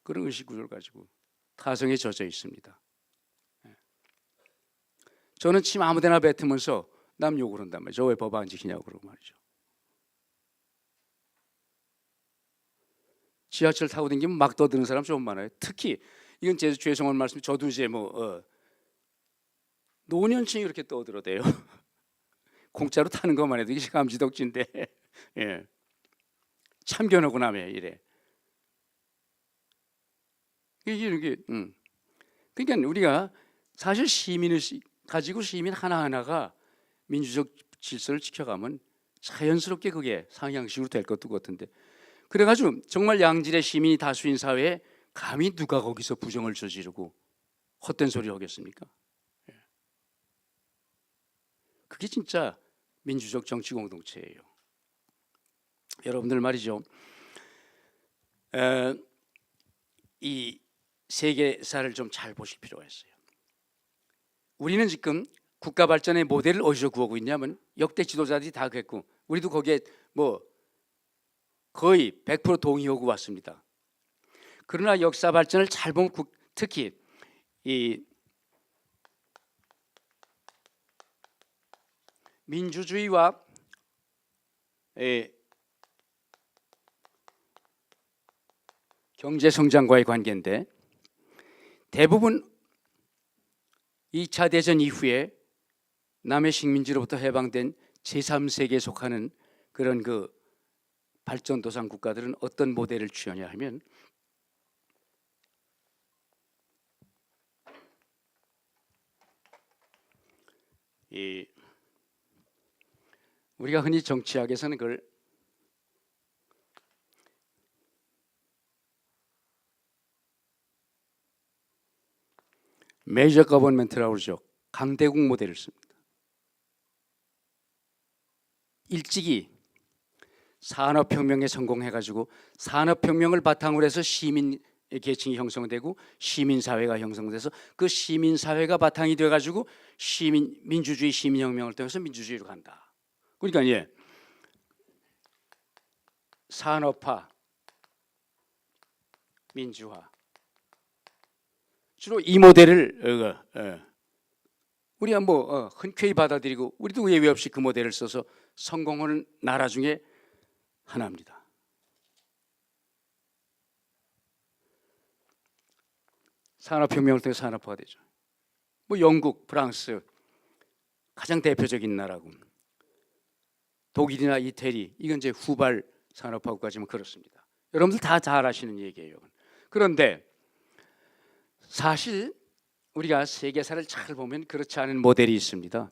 그런 의식 구조를 가지고 타성에 젖어 있습니다. 저는 침 아무데나 뱉으면서 남 욕을 한단 말이죠. 저 왜 법 안 지키냐고 그러고 말이죠. 지하철 타고 다니면 막 떠드는 사람 좀 많아요. 특히 이건 제 죄송한 말씀. 저도 이제 뭐 노년층이 이렇게 떠들어대요. 공짜로 타는 것만 해도 이게 감지덕지인데 참견하고 나면 이래. 이게 그러니까 우리가 사실 시민을 가지고 시민 하나하나가 민주적 질서를 지켜가면 자연스럽게 그게 상향식으로 될 것도 같은데 그래가지고 정말 양질의 시민이 다수인 사회에 감히 누가 거기서 부정을 저지르고 헛된 소리 하겠습니까? 그게 진짜 민주적 정치 공동체예요. 여러분들 말이죠. 이 세계사를 좀 잘 보실 필요가 있어요. 우리는 지금 국가 발전의 모델을 어디서 구하고 있냐면 역대 지도자들이 다 그랬고 우리도 거기에 뭐 거의 100% 동의하고 왔습니다. 그러나 역사 발전을 잘 보면 특히 이 민주주의와 경제 성장과의 관계인데 대부분 2차 대전 이후에 남의 식민지로부터 해방된 제3세계에 속하는 그런 그 발전도상 국가들은 어떤 모델을 취하냐 하면 우리가 흔히 정치학에서는 그걸 메이저 거버먼트라고 그러죠. 강대국 모델을 씁니다. 일찍이 산업혁명에 성공해가지고 산업혁명을 바탕으로 해서 시민 계층이 형성되고 시민 사회가 형성돼서 그 시민 사회가 바탕이 돼 가지고 민주주의 시민혁명을 통해서 민주주의로 간다. 그러니까 산업화, 민주화 주로 이 모델을 우리가 흔쾌히 받아들이고 우리도 예외 없이 그 모델을 써서 성공하는 나라 중에 하나입니다. 산업혁명을 통해 산업화가 되죠. 영국, 프랑스 가장 대표적인 나라고, 독일이나 이태리 이건 이제 후발 산업화 국가지만 그렇습니다. 여러분들 다 잘 아시는 얘기예요. 그런데 사실 우리가 세계사를 잘 보면 그렇지 않은 모델이 있습니다.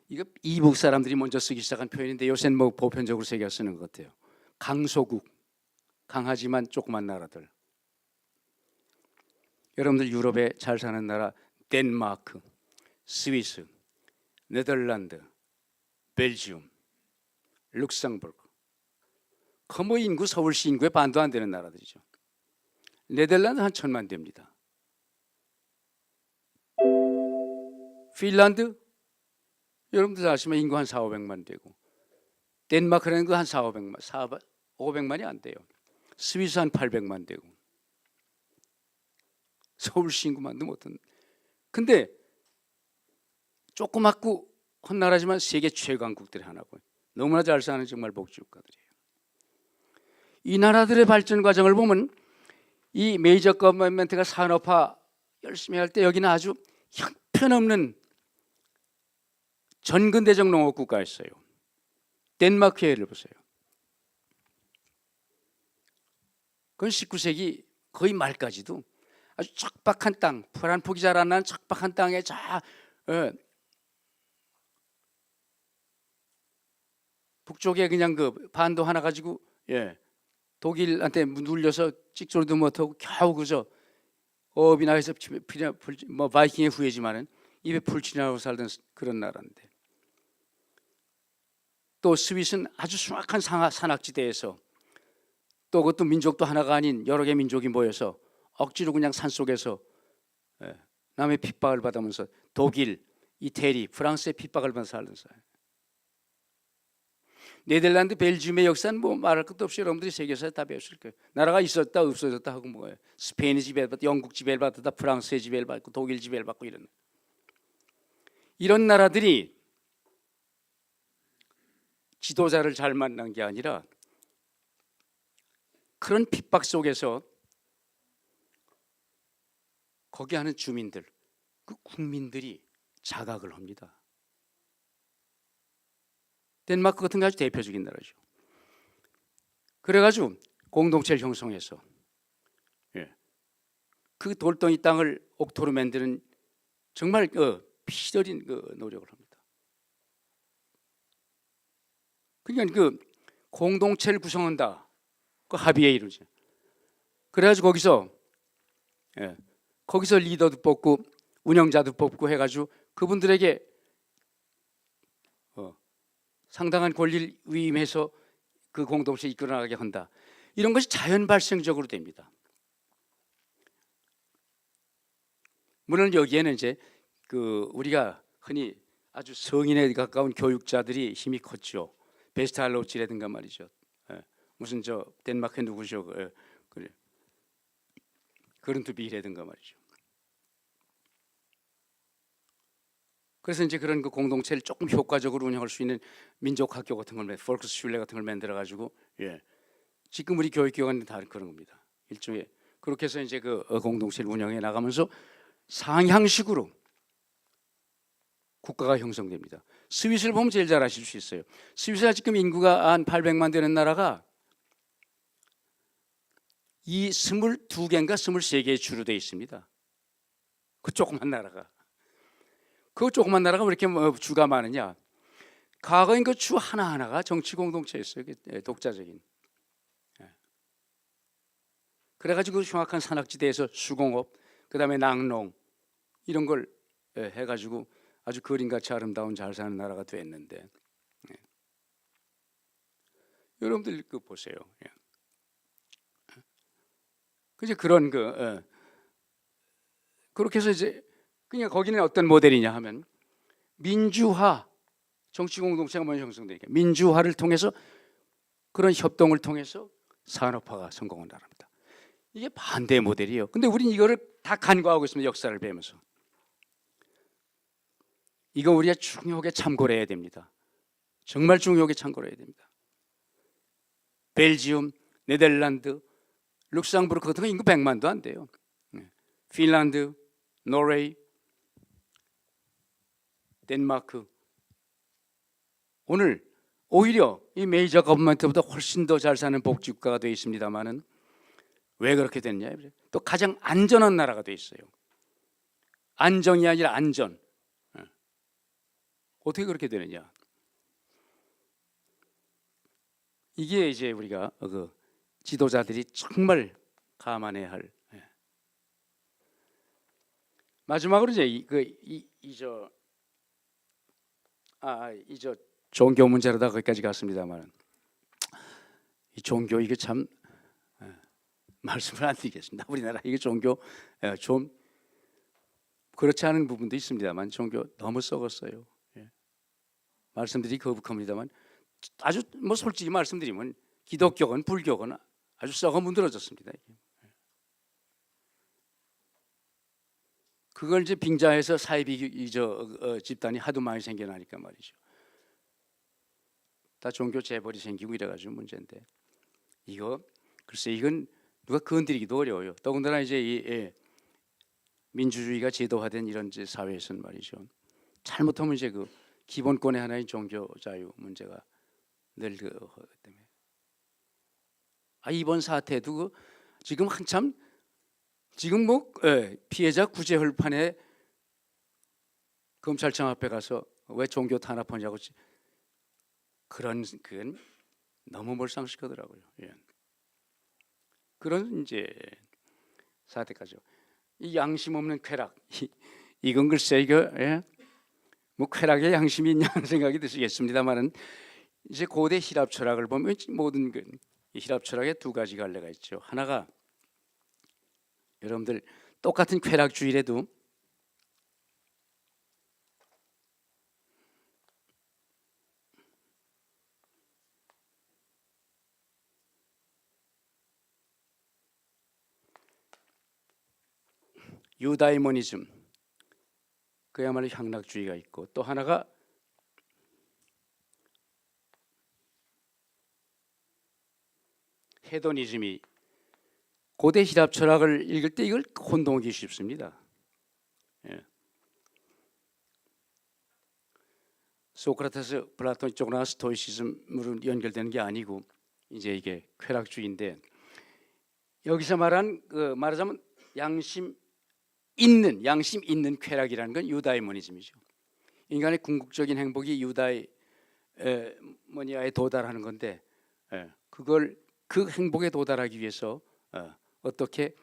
이거 이북 사람들이 먼저 쓰기 시작한 표현인데 요새는 보편적으로 새겨 쓰는 것 같아요. 강소국, 강하지만 조그만 나라들. 여러분들 유럽에 잘 사는 나라 덴마크, 스위스, 네덜란드, 벨지움, 룩셈부르크. 인구 서울시 인구의 반도 안 되는 나라들이죠. 네덜란드 한 1,000만 됩니다. 핀란드 여러분들 아시면 인구 한 4,500만 되고, 덴마크라는 거 한 500만이 안 돼요. 스위스 한 800만 되고, 서울시 인구만도 못한. 근데 조그맣고 한 나라지만 세계 최강국들이 하나고 너무나 잘 사는 정말 복지국가들이에요. 이 나라들의 발전 과정을 보면 이 메이저 거버먼트가 산업화 열심히 할 때 여기는 아주 형편없는 전근대적 농업 국가였어요. 덴마크 예를 보세요. 그건 19세기 거의 말까지도 아주 척박한 땅, 풀 한 폭이 잘 안 나는 척박한 땅에 북쪽에 그냥 그 반도 하나 가지고 독일한테 눌려서 찍소리도 못하고 겨우 그저 어업이나 해서 바이킹의 후예지만은 입에 풀칠하고 살던 그런 나라인데, 또 스위스는 아주 숭악한 산악지대에서 또 그것도 민족도 하나가 아닌 여러 개 민족이 모여서 억지로 그냥 산속에서 남의 핍박을 받으면서 독일, 이태리, 프랑스의 핍박을 받으면서 살던 사람. 네덜란드, 벨지움의 역사는 말할 것도 없이 여러분들이 세계사에 다 배웠을 거예요. 나라가 있었다 없어졌다 하고 스페인의 지배를 받고 영국 지배를 받다 프랑스의 지배를 받고 독일 지배를 받고 이런 나라들이 지도자를 잘 만난 게 아니라 그런 핍박 속에서 거기 하는 주민들, 그 국민들이 자각을 합니다. 덴마크 같은 게 아주 대표적인 나라죠. 그래가지고 공동체를 형성해서 그 돌덩이 땅을 옥토로 만드는 정말 피어린 노력을 합니다. 그러니까 그 공동체를 구성한다, 그 합의에 이루죠. 그래가지고 거기서 리더도 뽑고 운영자도 뽑고 해가지고 그분들에게 상당한 권리를 위임해서 그 공동체 이끌어나가게 한다. 이런 것이 자연 발생적으로 됩니다. 물론 여기에는 이제 우리가 흔히 아주 성인에 가까운 교육자들이 힘이 컸죠. 베스탈로치라든가 말이죠. 무슨 덴마크 누구죠? 그래. 그른투비라든가 말이죠. 그래서 이제 그런 그 공동체를 조금 효과적으로 운영할 수 있는 민족학교 같은 걸, 폴크스슐레 같은 걸 만들어 가지고 지금 우리 교육기관은 다 그런 겁니다. 일종의 그렇게 해서 이제 그 공동체를 운영해 나가면서 상향식으로 국가가 형성됩니다. 스위스를 보면 제일 잘 아실 수 있어요. 스위스가 지금 인구가 한 800만 되는 나라가 이 22개인가 23개의 주로 되어 있습니다. 그 조그만 나라가. 그 조그만 나라가 왜 이렇게 주가 많으냐? 과거엔 그 주 하나하나가 정치 공동체였어요. 독자적인. 그래가지고 흉악한 산악지대에서 수공업, 그 다음에 낙농 이런 걸 해가지고 아주 그림같이 아름다운 잘 사는 나라가 됐는데, 여러분들 그 보세요. 이제 그런 그렇게 해서 이제 그냥 거기는 어떤 모델이냐 하면 민주화, 정치 공동체가 먼저 형성되니까 민주화를 통해서 그런 협동을 통해서 산업화가 성공한 나라입니다. 이게 반대 모델이에요. 근데 우린 이거를 다 간과하고 있습니다. 역사를 배우면서. 이거 우리가 중요하게 참고를 해야 됩니다. 정말 중요하게 참고를 해야 됩니다. 벨지움, 네덜란드, 룩셈부르크 같은 거 인구 100만도 안 돼요. 핀란드, 노르웨이, 덴마크. 오늘 오히려 이 메이저 거버먼트보다 훨씬 더 잘 사는 복지국가가 되어 있습니다만은 왜 그렇게 됐냐? 또 가장 안전한 나라가 되어 있어요. 안정이 아니라 안전. 어떻게 그렇게 되느냐? 이게 이제 우리가 그 지도자들이 정말 감안해야 할. 마지막으로 이제 저 종교 문제로다 거기까지 갔습니다만 이 종교 이게 참 말씀을 안 드리겠습니다. 우리나라 이게 종교 좀 그렇지 않은 부분도 있습니다만 종교 너무 썩었어요. 말씀드리기 거북합니다만 아주 뭐 솔직히 말씀드리면 기독교건 불교건 아주 썩어 문드러졌습니다. 그걸 이제 빙자해서 사이비 집단이 하도 많이 생겨나니까 말이죠. 다 종교 재벌이 생기고 이래가지고 문제인데 이거 글쎄 이건 누가 건드리기도 어려워요. 더군다나 이제 이 민주주의가 제도화된 이런 이제 사회에서는 말이죠. 잘못하면 이제 그 기본권의 하나인 종교 자유 문제가 늘 때문에 이번 사태도 지금 한참 지금 뭐 피해자 구제 흘판에 검찰청 앞에 가서 왜 종교 탄압하냐고 그건 너무 몰상식하더라고요. 그런 이제 사태까지 이 양심 없는 쾌락 이건 글쎄 이거 뭐 쾌락에 양심이 있냐는 생각이 드시겠습니다만은 이제 고대 히랍 철학을 보면 모든 이 히랍 철학에 두 가지 갈래가 있죠. 하나가 여러분들 똑같은 쾌락주의라도 유다이모니즘 그야말로 향락주의가 있고 또 하나가 헤도니즘이 고대 히랍 철학을 읽을 때 이걸 혼동하기 쉽습니다. 소크라테스, 플라톤 이쪽으로 스토이시즘으로 연결되는 게 아니고 이제 이게 쾌락주의인데 여기서 말하자면 양심 있는 쾌락이라는 건 유다이모니즘이죠. 인간의 궁극적인 행복이 유다이모니아에 도달하는 건데 그걸 그 행복에 도달하기 위해서 어떻게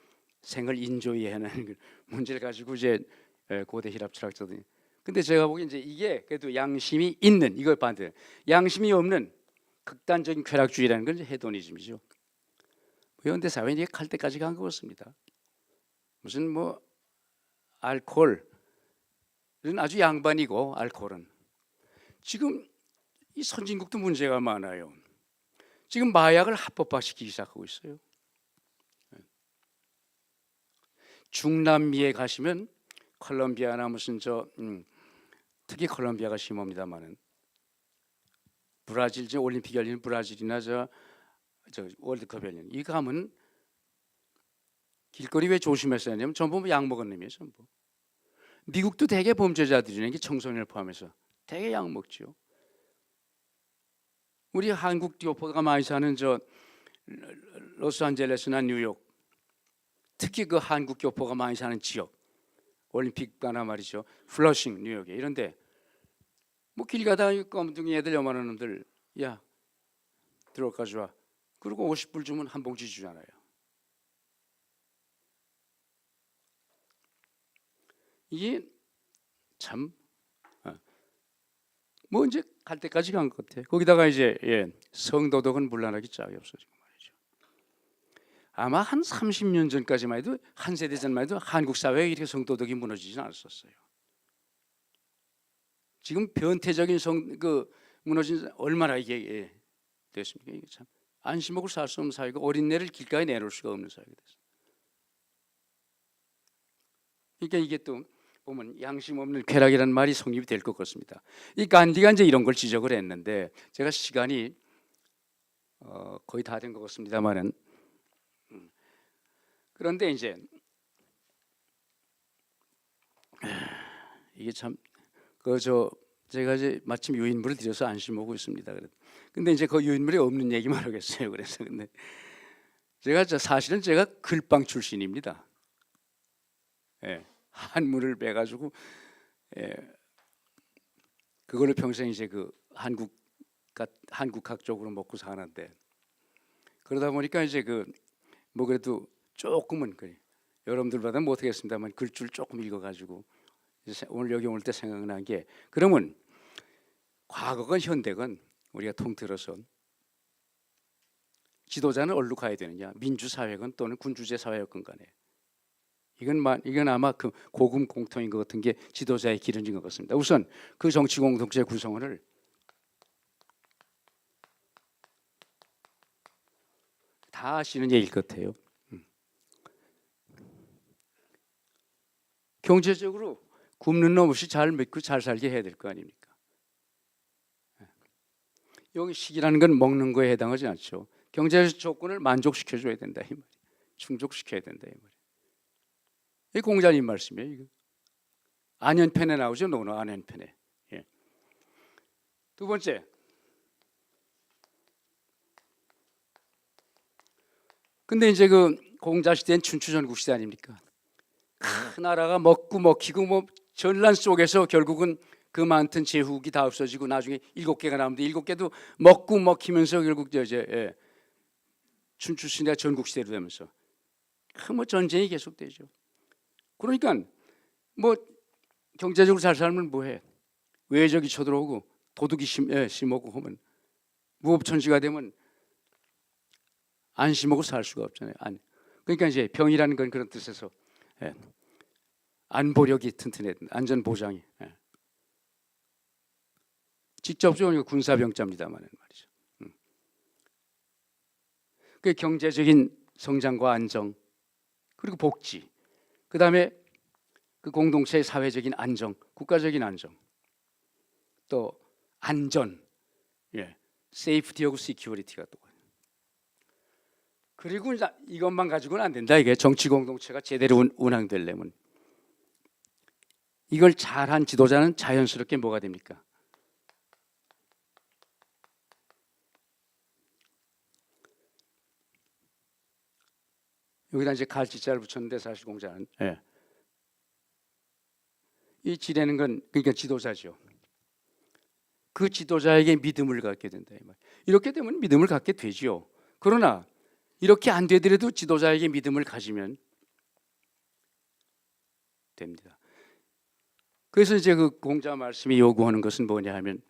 생을 인조해야 하는 문제를 가지고 이제 고대 히랍 철학자들이. 근데 제가 보기엔 이제 이게 그래도 양심이 있는 이걸 반대. 양심이 없는 극단적인 쾌락주의라는 건 이제 헤도니즘이죠. 현대 사회는 이게 갈 때까지 간 것 같습니다. 무슨 뭐 알코올은 아주 양반이고 알코올은 지금 이 선진국도 문제가 많아요. 지금 마약을 합법화시키기 시작하고 있어요. 중남미에 가시면 콜롬비아나 무슨 특히 콜롬비아가 심합니다만은 브라질 지금 올림픽 열리는 브라질이나 저 월드컵 열리는 이 가면 길거리 왜 조심했어야 하냐면 전부 약 먹은 놈이에요. 전부. 미국도 대개 범죄자들이네. 청소년을 포함해서 대개 약 먹죠. 우리 한국 교포가 많이 사는 로스앤젤레스나 뉴욕, 특히 그 한국 교포가 많이 사는 지역, 올림픽가나 말이죠, 플러싱 뉴욕에 이런데 뭐 길 가다가 검둥이 애들 요만한 놈들 야 들어가 줘. 그리고 50불 주면 한 봉지 주잖아요. 이게 참 뭐 이제 갈 때까지 간 것 같아. 거기다가 이제 성도덕은 물러나기 짝이 없어 지금 말이죠. 아마 한 30년 전까지만 해도 한 세대 전만 해도 한국 사회에 이렇게 성도덕이 무너지진 않았었어요. 지금 변태적인 무너진 얼마나 이게 됐습니까? 이게 참 안심하고 살 수 없는 사회고 어린애를 길가에 내놓을 수가 없는 사회가 됐어요. 그러니까 이게 또 보면 양심 없는 쾌락이라는 말이 성립이 될 것 같습니다. 이 간디가 이제 이런 걸 지적을 했는데 제가 시간이 거의 다 된 것 같습니다만은 그런데 이제 이게 참 제가 이제 마침 유인물을 드려서 안심하고 있습니다. 근데 이제 그 유인물이 없는 얘기만 하겠어요. 그래서 근데 사실은 제가 글빵 출신입니다. 예, 한문을 배가지고 그걸로 평생 이제 그 한국학 쪽으로 먹고 사는데 그러다 보니까 이제 뭐 그래도 조금은 여러분들보다 못하겠습니다만 글줄 조금 읽어가지고 오늘 여기 올 때 생각난 게 그러면 과거건 현대건 우리가 통틀어서 지도자는 어디로 가야 되느냐? 민주사회건 또는 군주제 사회였건 간에 이건 아마 그 고금 공통인 것 같은 게 지도자의 기준인 것 같습니다. 우선 그 정치 공동체 구성원을 다 아시는 얘기일 것 같아요. 경제적으로 굶는 놈 없이 잘 먹고 잘 살게 해야 될 거 아닙니까? 여기 식이라는 건 먹는 거에 해당하지 않죠. 경제적 조건을 만족시켜줘야 된다 이 말이에요. 충족시켜야 된다 이 말이에요. 이 공자님 말씀이에요. 이거. 안현편에 나오죠. 노노 안현편에. 예. 두 번째, 근데 이제 그 공자 시대는 춘추전국 시대 아닙니까? 그 나라가 먹고 먹히고 뭐 전란 속에서 결국은 그 많던 제국이 다 없어지고 나중에 7개가 남는데 7개도 먹고 먹히면서 결국 춘추 시대가 전국 시대로 되면서 뭐 전쟁이 계속되죠. 그러니까 뭐 경제적으로 잘 살면 뭐해? 외적이 쳐들어오고 도둑이 심하고 하면 무법천지가 되면 안심하고 살 수가 없잖아요. 그러니까 이제 병이라는 건 그런 뜻에서 안보력이 튼튼해야 된다. 안전 보장이. 직접적으로 군사병자입니다만 말이죠. 그 경제적인 성장과 안정 그리고 복지 그 다음에 그 공동체의 사회적인 안정, 국가적인 안정, 또 안전, 세이프티하고 시큐리티가 또 그리고 이것만 가지고는 안 된다. 이게 정치 공동체가 제대로 운항되려면 이걸 잘한 지도자는 자연스럽게 뭐가 됩니까? 여기다 이제 갈지자를 붙였는데 사실 공자는 이 지라는 건 그러니까 지도자죠. 그 지도자에게 믿음을 갖게 된다. 이렇게 되면 믿음을 갖게 되지요. 그러나 이렇게 안 되더라도 지도자에게 믿음을 가지면 됩니다. 그래서 이제 그 공자 말씀이 요구하는 것은 뭐냐 하면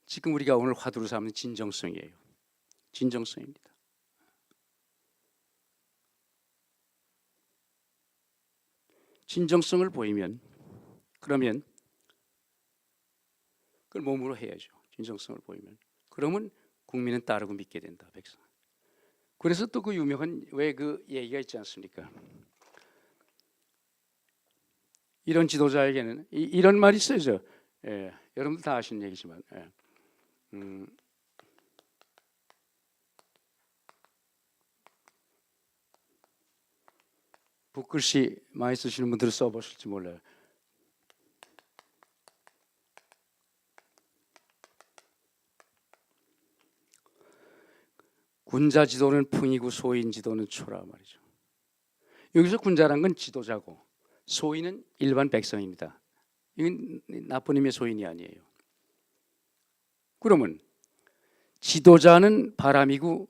지금 우리가 오늘 화두로 삼는 진정성이에요. 진정성입니다. 진정성을 보이면 그러면 그걸 몸으로 해야죠. 진정성을 보이면 그러면 국민은 따르고 믿게 된다. 백성. 그래서 또 그 유명한 왜 그 얘기가 있지 않습니까? 이런 지도자에게는 이런 말이 있어요. 여러분들 다 아시는 얘기지만 붓글씨 많이 쓰시는 분들은 써보실지 몰라요. 군자 지도는 풍이고 소인 지도는 초라 말이죠. 여기서 군자란 건 지도자고 소인은 일반 백성입니다. 이건 나쁜 의미의 소인이 아니에요. 그러면 지도자는 바람이고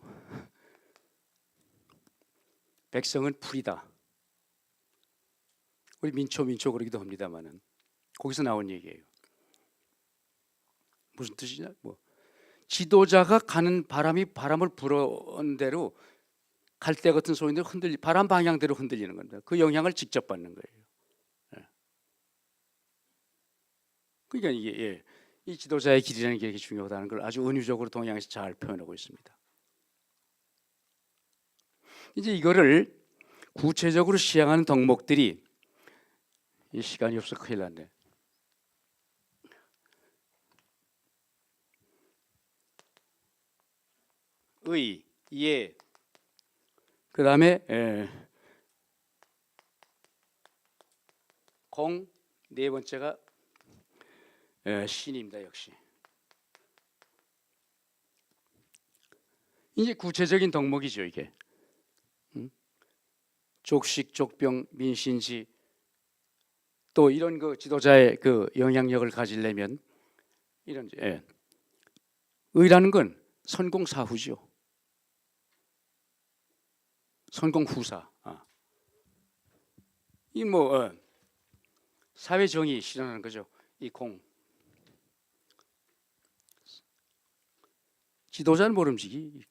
백성은 풀이다. 우리 민초 그러기도 합니다만은 거기서 나온 얘기예요. 무슨 뜻이냐? 뭐 지도자가 가는 바람이 바람을 불어온 대로 갈대 같은 소리인데 바람 방향대로 흔들리는 겁니다. 그 영향을 직접 받는 거예요. 예. 그러니까 이게 이 지도자의 길이라는 게 이렇게 중요하다는 걸 아주 은유적으로 동양에서 잘 표현하고 있습니다. 이제 이거를 구체적으로 시행하는 덕목들이 이 시간이 없어 큰일 났네. 의, 예, 그 다음에 공, 네 번째가 신입니다. 역시 이제 구체적인 덕목이죠. 이게 족식, 족병, 민신지 또 이런 그 지도자의 그 영향력을 가지려면 이런 의라는 건 선공사후죠. 선공후사. 이 뭐 사회 정의 실현하는 거죠. 이 공. 지도자는 모름지기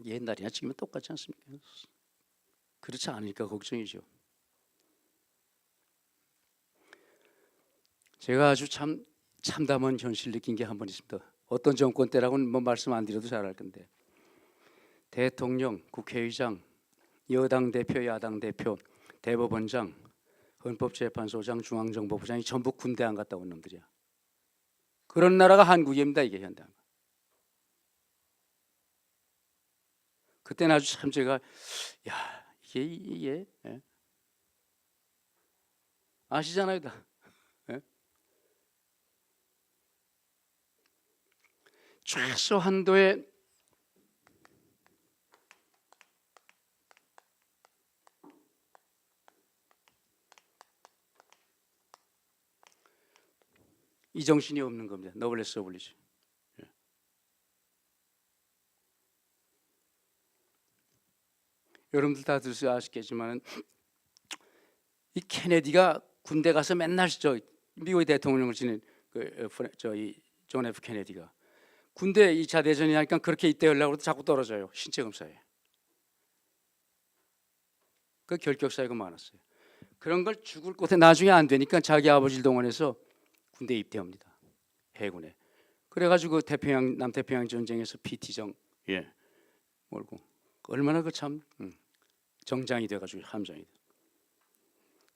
옛날이나 지금은 똑같지 않습니까? 그렇지 않으니까 걱정이죠. 제가 아주 참담한 현실 느낀 게 한 번 있습니다. 어떤 정권 때라고는 뭐 말씀 안 드려도 잘 알 건데 대통령, 국회의장, 여당 대표, 야당 대표, 대법원장, 헌법재판소장, 중앙정보부장이 전부 군대 안 갔다 온 놈들이야. 그런 나라가 한국입니다. 이게 현대. 그때는 아주 참 제가 이게 아시잖아요 다. 최소 한도의 이 정신이 없는 겁니다. 노블레스 오블리주. 여러분들 다 들으셔 아시겠지만 이 케네디가 군대 가서 맨날 미국의 대통령을 지낸 존 F 케네디가 군대 2차 대전이 하니까 그렇게 입대 하려고 해도 자꾸 떨어져요. 신체 검사에. 그 결격 사유가 많았어요. 그런 걸 죽을 곳에 나중에 안 되니까 자기 아버지를 동원해서 군대 입대합니다. 해군에. 그래가지고 남태평양 전쟁에서 PT정 몰고 얼마나 그 참 정장이 돼가지고 함장이 돼.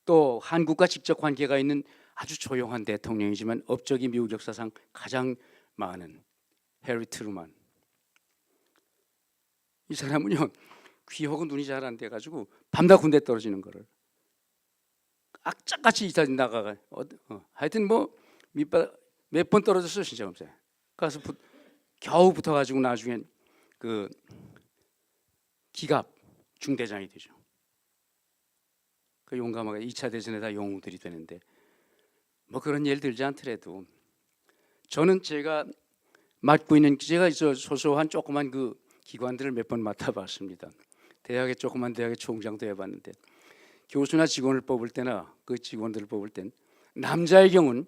또 한국과 직접 관계가 있는 아주 조용한 대통령이지만 업적이 미국 역사상 가장 많은 해리 트루만. 이 사람은요 귀하고 눈이 잘 안 돼가지고 밤낮 군대 떨어지는 거를 악착같이 이사 나가가 하여튼 뭐 몇 번 떨어졌어요. 진짜 검사에 가서 겨우 붙어가지고 나중엔 그 기갑 중대장이 되죠. 그 용감하게 2차 대전에 다 영웅들이 되는데 뭐 그런 예를 들지 않더라도 저는 제가 맡고 있는 제가 소소한 조그만 그 기관들을 몇 번 맡아봤습니다. 조그만 대학의 총장도 해봤는데 교수나 직원을 뽑을 때나 그 직원들을 뽑을 땐 남자의 경우는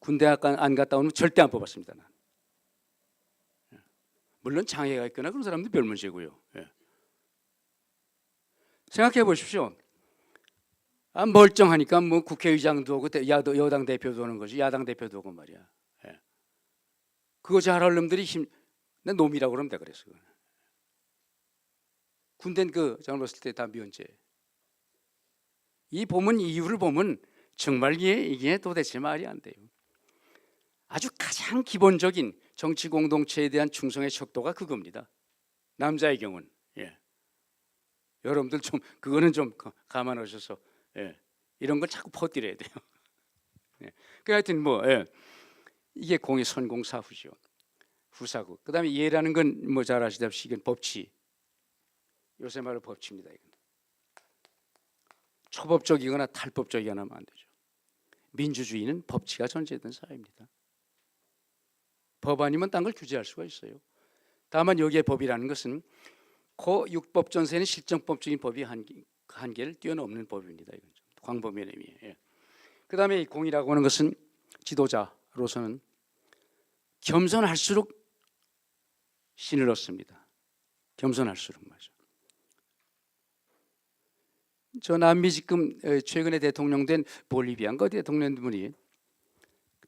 군대 안 갔다 오면 절대 안 뽑았습니다. 난. 물론 장애가 있거나 그런 사람도 별 문제고요. 생각해 보십시오. 멀쩡하니까 뭐 국회의장도 오고 여당 대표도 오는 거지 야당 대표도 오고 말이야. 그거 잘할 놈들이 난 놈이라고 그러면 돼 그랬어. 군대는 제가 봤을 때 다 면제. 이유를 보면 정말 이게 도대체 말이 안 돼요. 아주 가장 기본적인 정치 공동체에 대한 충성의 척도가 그겁니다. 남자의 경우는 여러분들 좀 그거는 좀 감안하셔서 이런 걸 자꾸 퍼뜨려야 돼요. 그 하여튼 이게 공의 선공사후죠. 후사구. 그다음에 예라는 건 뭐 잘 아시다시피 이건 법치. 요새 말로 법치입니다. 이건. 초법적이거나 탈법적이거나 하면 안 되죠. 민주주의는 법치가 전제된 사회입니다. 법 아니면 딴 걸 규제할 수가 있어요. 다만 여기에 법이라는 것은 육법 전세는 실정법적인 법이 한계를 뛰어넘는 법입니다. 이건 광범위한 의미예요. 그다음에 이 공이라고 하는 것은 지도자로서는 겸손할수록 신을 얻습니다. 겸손할수록 말이죠. 저 남미 지금 최근에 대통령 된 볼리비아인가 대통령분이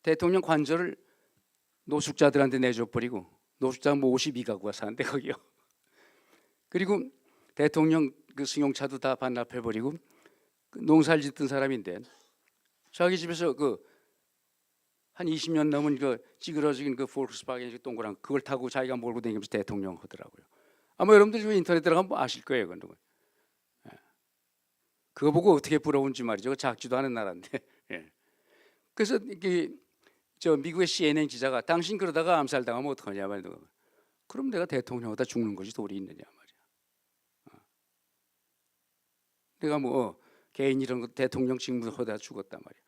대통령 관저를 노숙자들한테 내줘버리고 노숙자 뭐 52가구가 사는데 거기요. 그리고 대통령 그 승용차도 다 반납해버리고 그 농사를 짓던 사람인데 자기 집에서 그 한 20년 넘은 그 찌그러진 그 볼크스바겐 동그란 그걸 타고 자기가 몰고 다니면서 대통령 하더라고요. 아마 여러분들 인터넷 들어가면 뭐 아실 거예요. 그건. 예. 그거 보고 어떻게 부러운지 말이죠. 작지도 않은 나라인데. 예. 그래서 이게 저 미국의 CNN 기자가 당신 그러다가 암살당하면 어떡하냐 말이야. 그럼 내가 대통령하다 죽는 것이 도리 있느냐 말이야. 내가 뭐 개인 이런 거 대통령 직무하다 죽었단 말이야.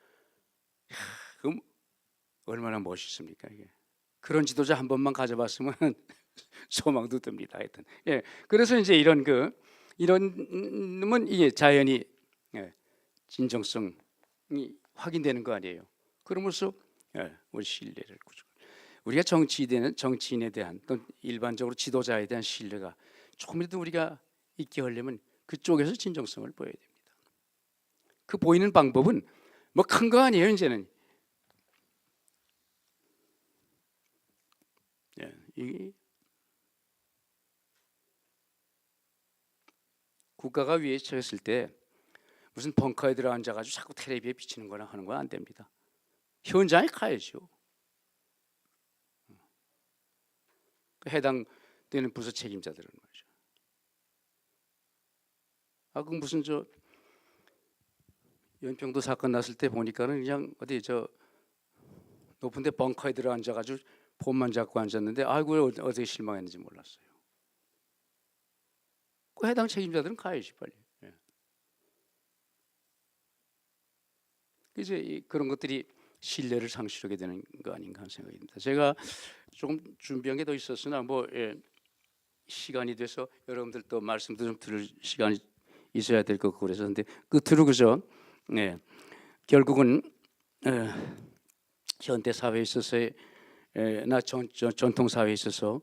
그럼 얼마나 멋있습니까 이게. 그런 지도자 한 번만 가져봤으면 소망도 듭니다. 하여튼. 예. 그래서 이제 이런 이런은 이게 자연히 진정성이 확인되는 거 아니에요. 그러면서 우리 신뢰를 우리가 정치인에 대한 또 일반적으로 지도자에 대한 신뢰가 조금이라도 우리가 있게 하려면 그쪽에서 진정성을 보여야 됩니다. 그 보이는 방법은 뭐 큰 거 아니에요. 이제는 이 국가가 위에 처했을 때 무슨 벙커에 들어 앉아가지고 자꾸 텔레비에 비치는 거나 하는 건 안 됩니다. 현장에 가야죠. 해당되는 부서 책임자들은 말이죠. 그 무슨 저 연평도 사건 났을 때 보니까는 그냥 어디 저 높은데 벙커에 들어 앉아가지고 폰만 잡고 앉았는데 아이고 어떻게 실망했는지 몰랐어요. 그 해당 책임자들은 가야지 빨리. 예. 이제 그런 것들이 신뢰를 상실하게 되는 거 아닌가 하는 생각이 듭니다. 제가 조금 준비한 게 더 있었으나 뭐 시간이 돼서 여러분들 또 말씀도 좀 들을 시간이 있어야 될 것 같고 그래서 근데 끝으로 그죠? 결국은 현대 사회에 있어서의 나 전통 사회에 있어서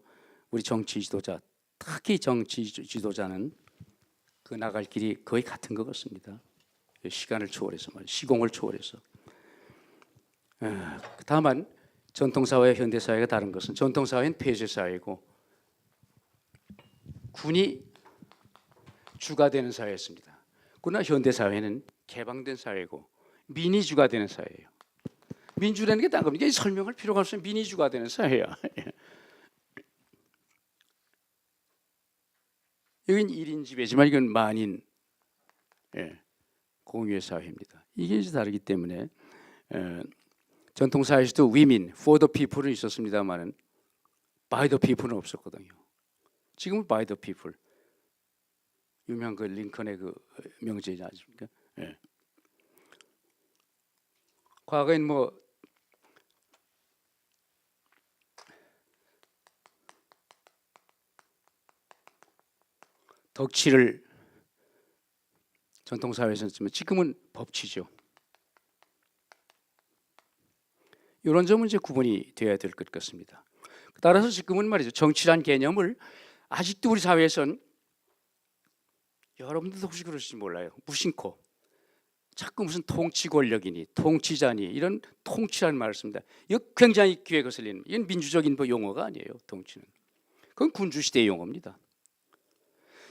우리 정치 지도자 특히 정치 지도자는 그 나갈 길이 거의 같은 것 같습니다. 시간을 초월해서 말이에요. 시공을 초월해서. 다만 전통 사회와 현대 사회가 다른 것은 전통 사회는 폐쇄 사회고 군이 주가 되는 사회였습니다. 그러나 현대 사회는 개방된 사회고 민의주가 되는 사회예요. 민주라는 게 딴 겁니까? 설명할 필요가 없어요. 민의주가 되는 사회야. 여긴 1인 지배지만 이건 만인 공유의 사회입니다. 이게 이제 다르기 때문에 전통 사회에서도 위민, for the people은 있었습니다만은 by the people은 없었거든요. 지금은 by the people. 유명한 그 링컨의 그 명제지 않습니까? 과거엔 뭐 덕치를 전통 사회에서 했지만 지금은 법치죠. 이런 점은 이제 구분이 되어야 될 것 같습니다. 따라서 지금은 말이죠. 정치란 개념을 아직도 우리 사회에선 여러분들도 혹시 그러실지 몰라요. 무심코 자꾸 무슨 통치 권력이니 통치자니 이런 통치라는 말을 씁니다. 이거 굉장히 귀에 거슬리는 이건 민주적인 용어가 아니에요. 통치는 그건 군주 시대의 용어입니다.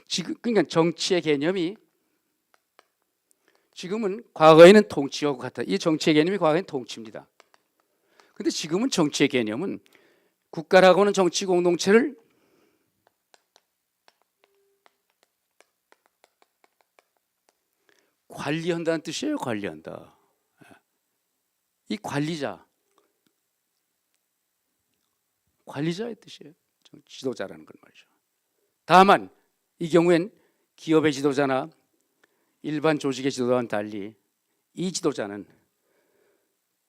지금 그러니까 정치의 개념이 지금은 과거에는 통치하고 같아. 이 정치의 개념이 과거에는 통치입니다. 근데 지금은 정치의 개념은 국가라고 하는 정치 공동체를 관리한다는 뜻이에요. 관리한다. 이 관리자의 뜻이에요. 지도자라는 건 말이죠. 다만 이 경우엔 기업의 지도자나 일반 조직의 지도자와는 달리 이 지도자는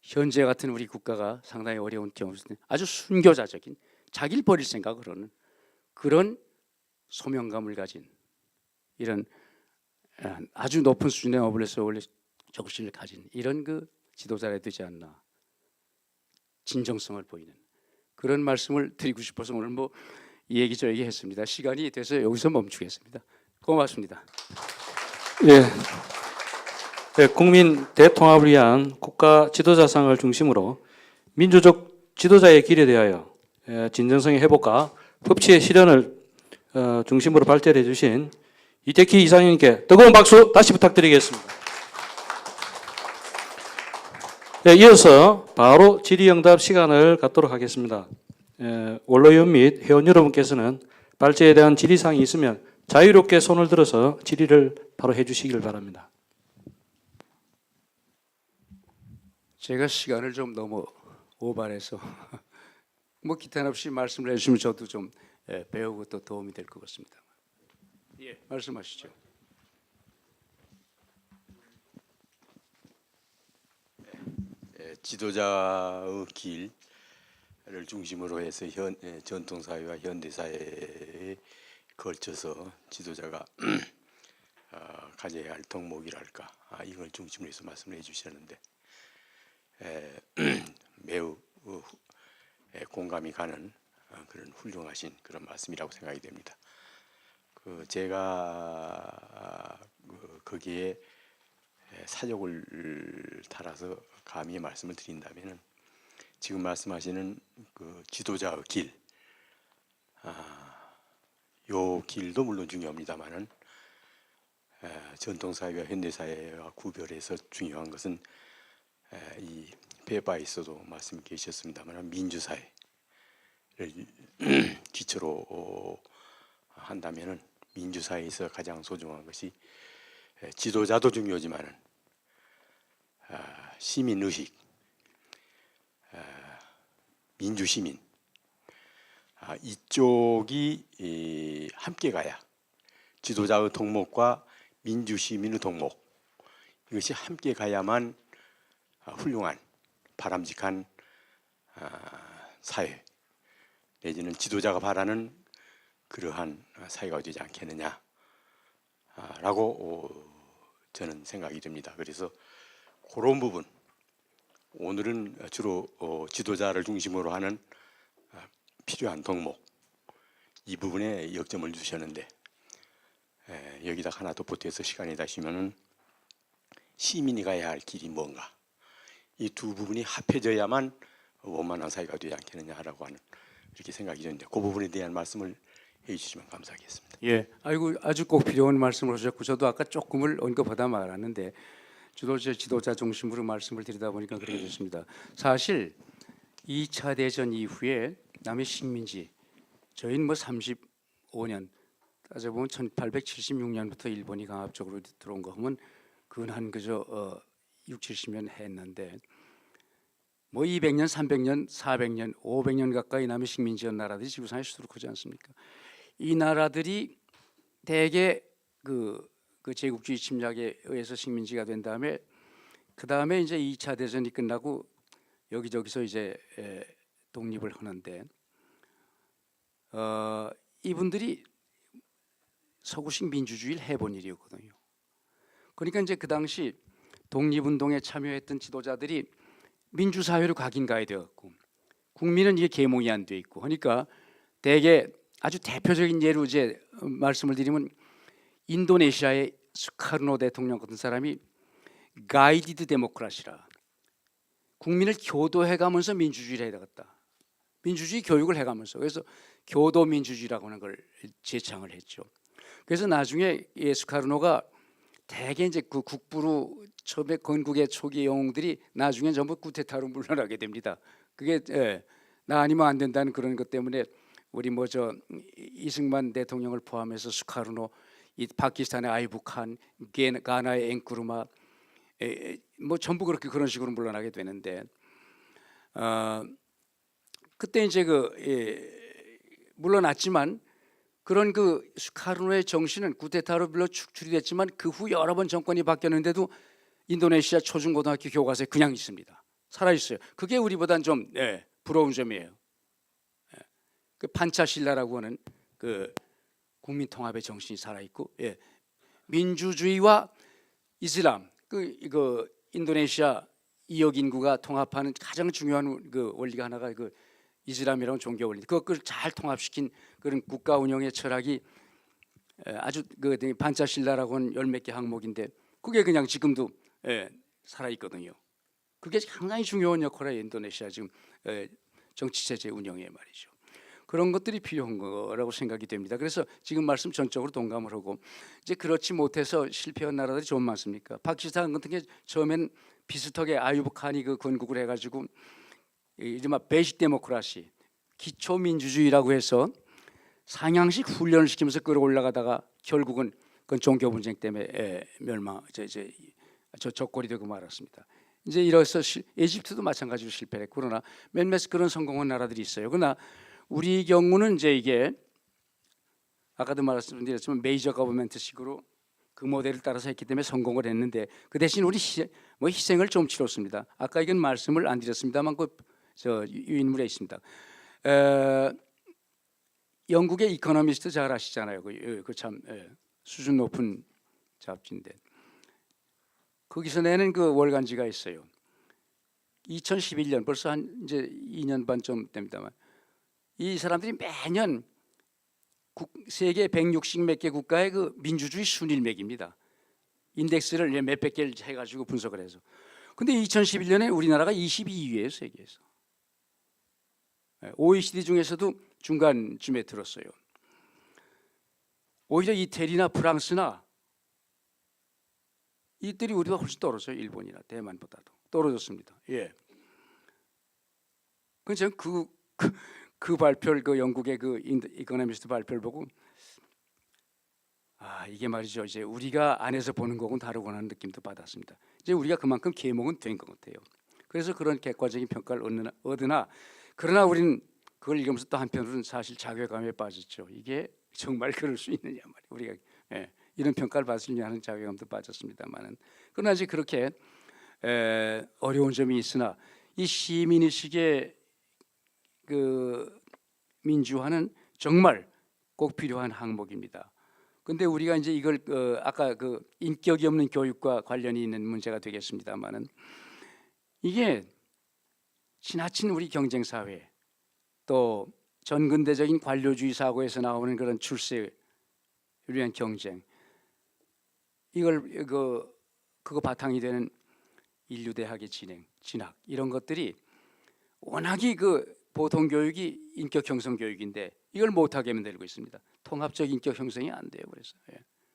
현재 같은 우리 국가가 상당히 어려운 경우에 아주 순교자적인 자기를 버릴 생각을 하는 그런 소명감을 가진 이런 아주 높은 수준의 어블레스 원래 정신을 가진 이런 그 지도자가 되지 않나 진정성을 보이는 그런 말씀을 드리고 싶어서 오늘 뭐 이 얘기 저 얘기 했습니다. 시간이 돼서 여기서 멈추겠습니다. 고맙습니다. 예. 예, 국민 대통합을 위한 국가 지도자상을 중심으로 민주적 지도자의 길에 대하여 진정성의 회복과 법치의 실현을 중심으로 발제해 주신 이태키 이상님께 뜨거운 박수 다시 부탁드리겠습니다. 네, 이어서 바로 질의응답 시간을 갖도록 하겠습니다. 원로위원 및 회원 여러분께서는 발제에 대한 질의사항이 있으면 자유롭게 손을 들어서 질의를 바로 해주시길 바랍니다. 제가 시간을 좀 너무 오버해서 뭐 기탄 없이 말씀을 해주시면 저도 좀 배우고 또 도움이 될 것 같습니다. 예, 말씀하시죠. 지도자의 길을 중심으로 해서 전통사회와 현대사회에 걸쳐서 지도자가 가져야 할 덕목이랄까 이걸 중심으로 해서 말씀을 해주셨는데 매우 공감이 가는 그런 훌륭하신 그런 말씀이라고 생각이 됩니다. 제가 거기에 사족을 달아서 감히 말씀을 드린다면은 지금 말씀하시는 그 지도자의 길, 요 길도 물론 중요합니다만은 전통사회와 현대사회와 구별해서 중요한 것은 이 페바에서도 말씀 계셨습니다만 민주사회를 기초로 한다면은 민주사회에서 가장 소중한 것이 지도자도 중요하지만은 시민의식, 민주시민 이쪽이 함께 가야 지도자의 덕목과 민주시민의 덕목 이것이 함께 가야만 훌륭한 바람직한 사회 내지는 지도자가 바라는 그러한 사회가 되지 않겠느냐라고 저는 생각이 듭니다. 그래서 그런 부분 오늘은 주로 지도자를 중심으로 하는 필요한 덕목 이 부분에 역점을 주셨는데 여기다 하나 더 보태서 시간이 다시면은 시민이 가야 할 길이 뭔가 이 두 부분이 합해져야만 원만한 사회가 되지 않겠느냐라고 하는 이렇게 생각이 드는데 그 부분에 대한 말씀을 해주시면 감사하겠습니다. 예, 아이고 아주 꼭 필요한 말씀을 하셨고 저도 아까 조금을 언급하다 말았는데 지도자 중심으로 말씀을 드리다 보니까 그렇게 됐습니다. 사실 2차 대전 이후에 남의 식민지 저희는 뭐 35년 따져보면 1876년부터 일본이 강압적으로 들어온 거 하면 근한 그저 6, 70년 했는데 뭐 200년, 300년, 400년, 500년 가까이 남의 식민지였던 나라들이 지구상에 수두룩하지 않습니까? 이 나라들이 대개 그 제국주의 침략에 의해서 식민지가 된 다음에 그 다음에 이제 2차 대전이 끝나고 여기저기서 이제 독립을 하는데 이분들이 서구식 민주주의를 해본 일이었거든요. 그러니까 이제 그 당시 독립운동에 참여했던 지도자들이 민주사회로 각인가야 되었고 국민은 이게 계몽이 안 돼 있고 하니까 대개 아주 대표적인 예로 이제 말씀을 드리면 인도네시아의 수카르노 대통령 같은 사람이 가이디드 데모크라시라 국민을 교도해가면서 민주주의를 해나갔다. 민주주의 교육을 해가면서 그래서 교도민주주의라고 하는 걸 제창을 했죠. 그래서 나중에 수카르노가 대개 이제 그 국부로 처음에 건국의 초기 영웅들이 나중에 전부 쿠데타로 물러나게 됩니다. 그게 나 아니면 안 된다는 그런 것 때문에 우리 뭐 저 이승만 대통령을 포함해서 수카르노, 이 파키스탄의 아이부칸, 가나의 앵쿠르마, 뭐 전부 그렇게 그런 식으로 물러나게 되는데 그때 이제 물러났지만 그런 그 수카르노의 정신은 쿠데타로 물론 축출이 됐지만 그 후 여러 번 정권이 바뀌었는데도 인도네시아 초중고등학교 교과서에 그냥 있습니다. 살아 있어요. 그게 우리보다는 좀 부러운 점이에요. 그 판차실라라고 하는 그 국민 통합의 정신이 살아 있고, 민주주의와 이슬람 이거 인도네시아 2억 인구가 통합하는 가장 중요한 그 원리가 하나가 그 이슬람이라는 종교 원리. 그걸 잘 통합시킨 그런 국가 운영의 철학이 아주 그 반자신라라고 하는 열 몇 개 항목인데 그게 그냥 지금도 살아 있거든요. 그게 상당히 중요한 역할을 해요. 인도네시아 지금 정치 체제 운영에 말이죠. 그런 것들이 필요한 거라고 생각이 됩니다. 그래서 지금 말씀 전적으로 동감을 하고 이제 그렇지 못해서 실패한 나라들이 좀 많습니까? 파키스탄 같은 게 처음엔 비슷하게 아유브 칸이 그 건국을 해가지고 이른바 베이직 데모크라시 기초 민주주의라고 해서 상향식 훈련을 시키면서 끌어올라가다가 결국은 그건 종교 분쟁 때문에 적골이 되고 말았습니다. 이제 이래서 에집트도 마찬가지로 실패했고 그러나 몇몇 그런 성공한 나라들이 있어요. 그러나 우리 경우는 이제 이게 아까도 말씀드렸지만 메이저 거버먼트식으로 그 모델을 따라서 했기 때문에 성공을 했는데 그 대신 우리 희생을 좀 치렀습니다. 아까 이건 말씀을 안 드렸습니다만 저 유인물에 있습니다. 영국의 이코노미스트 잘 아시잖아요. 그 참 수준 높은 잡지인데 거기서 내는 그 월간지가 있어요. 2011년 벌써 한 이제 2년 반쯤 됩니다만 이 사람들이 매년 세계 160 몇 개 국가의 그 민주주의 순위를 매깁니다. 인덱스를 몇백 개를 해가지고 분석을 해서. 근데 2011년에 우리나라가 22위예요 세계에서. OECD 중에서도 중간쯤에 들었어요. 오히려 이태리나 프랑스나 이들이 우리가 훨씬 떨어져요. 일본이나 대만보다도 떨어졌습니다. 예. 그래서 그 발표를 그 영국의 그 이코노미스트 발표를 보고 이게 말이죠. 이제 우리가 안에서 보는 거하고는 다르구나 하는 느낌도 받았습니다. 이제 우리가 그만큼 계몽은 된 것 같아요. 그래서 그런 객관적인 평가를 얻으나 그러나 우리는 그걸 읽으면서 또 한편으로는 사실 자괴감에 빠졌죠. 이게 정말 그럴 수 있느냐 말이에요. 우리가 이런 평가를 받으려냐 하는 자괴감도 빠졌습니다만은 그러나 이제 그렇게 어려운 점이 있으나 이 시민의식의 그 민주화는 정말 꼭 필요한 항목입니다. 근데 우리가 이제 이걸 아까 그 인격이 없는 교육과 관련이 있는 문제가 되겠습니다만은 이게 지나친 우리 경쟁 사회 또 전근대적인 관료주의 사고에서 나오는 그런 출세를 위한 경쟁 이걸 그거 바탕이 되는 인류대학의 진학 이런 것들이 워낙이 그 보통 교육이 인격 형성 교육인데 이걸 못하게 만들고 있습니다. 통합적 인격 형성이 안 돼요. 그래서